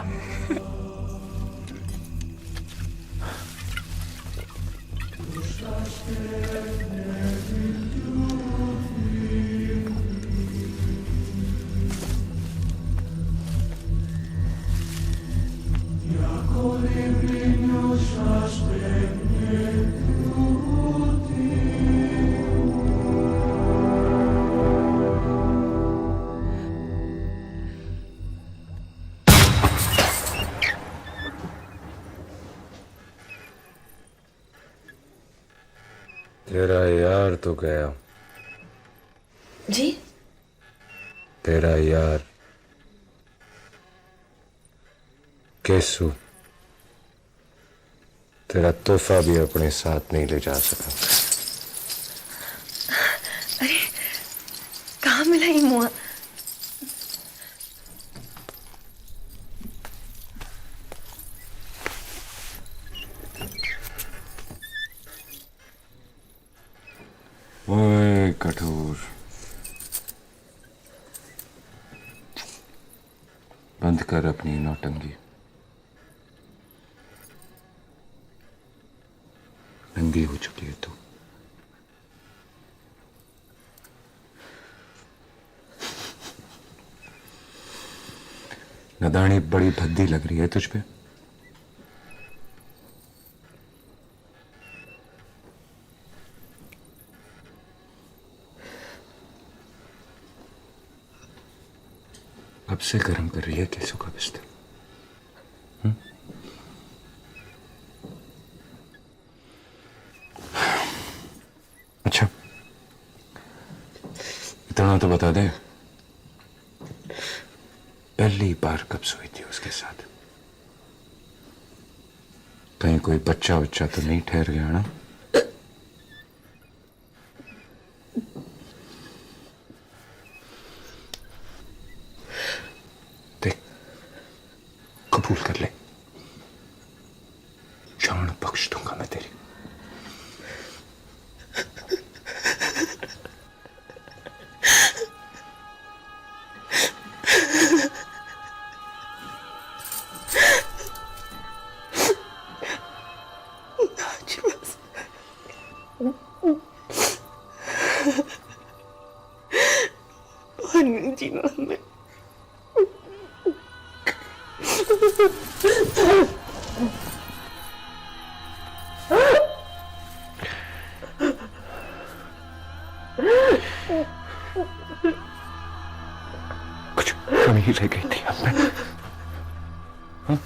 तेरा यार तो गया जी। तेरा यार केसु तेरा तोहफा भी अपने साथ नहीं ले जा सका। अरे कहाँ मिला ये मुआ? ओए कठोर, बंद कर अपनी नौटंकी। नंगी हो चुकी है तू। नदानी बड़ी भद्दी लग रही है तुझ पे। अब से गर्म कर रही है केसु का बिस्तर। इतना तो बता दे, पहली बार कब सोई थी उसके साथ? कहीं कोई बच्चा बच्चा तो नहीं ठहर गया ना? देख, कबूल कर ले, जान बख्श दूंगा मैं तेरी। जीना हमें कुछ कमी रह गई थी अब में? हाँ?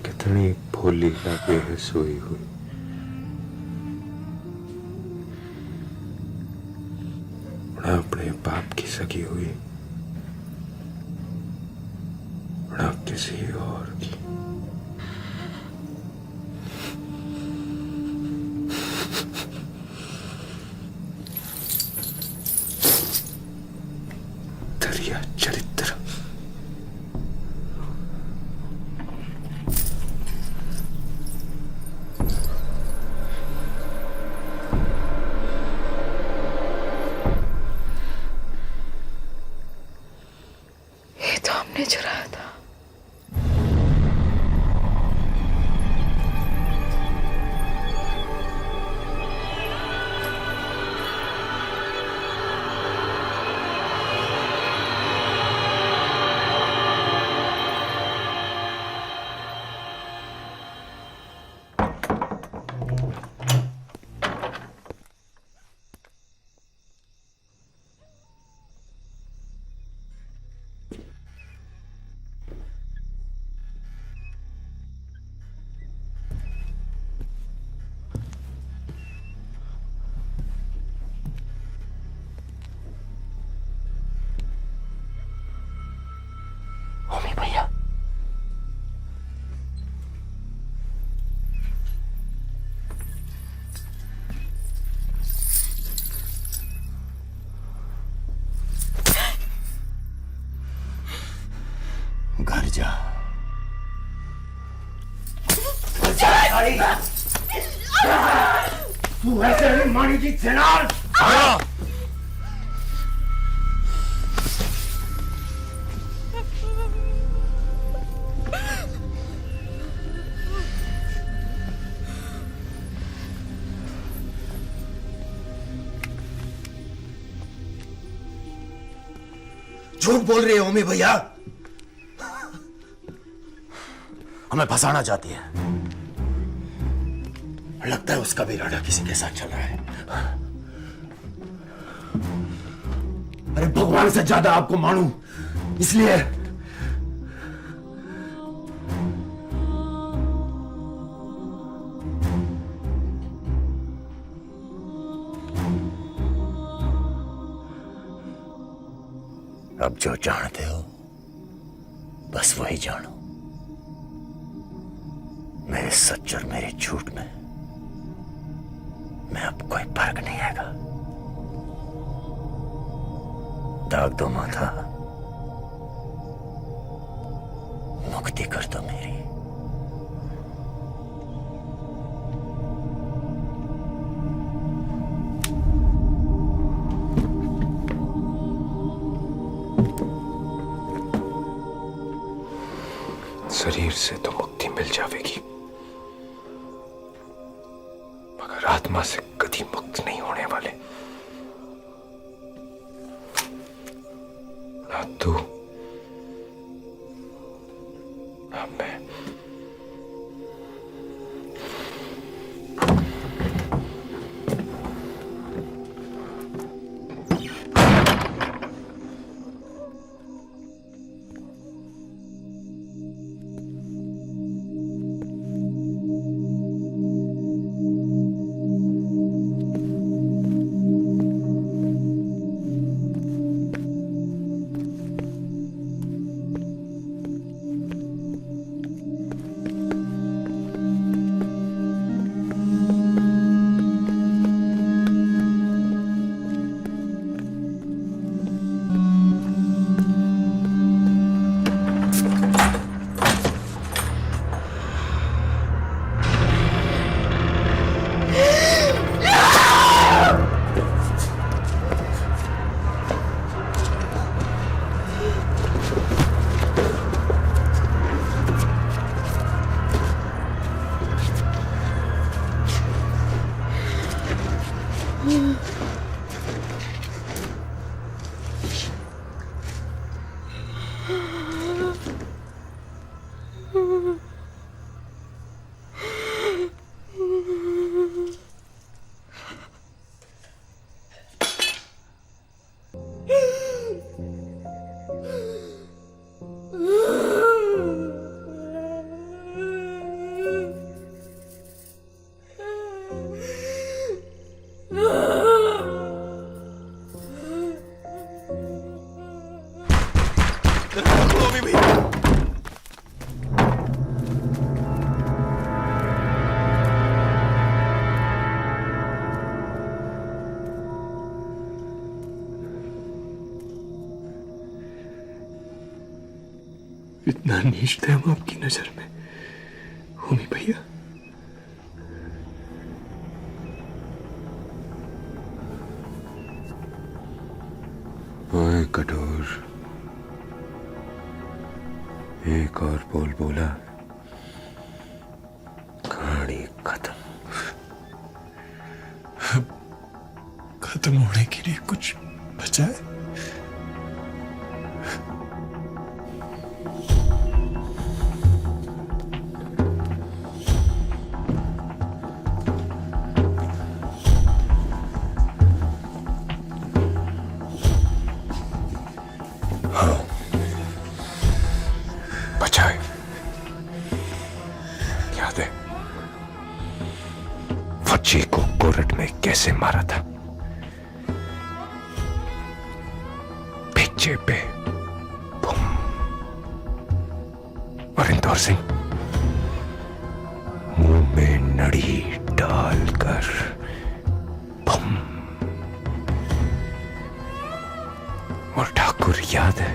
कितनी भोली लगे है सोई हुई। ना अपने बाप की सगी हुई, ना किसी और की। दरिया चरित्र तो हमने चुराया था। घर जा। तू ऐसे नहीं मानी जी जनाब। झूठ बोल रहे हो ओमी भैया। हमें फंसाना चाहती है। लगता है उसका भी इरादा किसी के साथ चल रहा है। अरे भगवान से ज्यादा आपको मानूं इसलिए। अब जो जानते हो बस वही जानो। मेरे सच और मेरे झूठ में मैं अब कोई फर्क नहीं आएगा। दाग दो माथा, मुक्ति कर दो मेरी। शरीर से तो मुक्ति मिल जाएगी, मगर आत्मा से कभी मुक्त नहीं होने वाले। ना तू ना मैं। इतना नीच थे हम आपकी नजर में होमी भैया। ओए कठोर, एक और बोल बोला कहानी खत्म। खत्म होने के लिए कुछ बचा है? बचाए याद है फच्ची को कोरट में कैसे मारा था? पिच्चे पे बूम। और इंदौर सिंह मुंह में नड़ी डालकर बूम। और ठाकुर याद है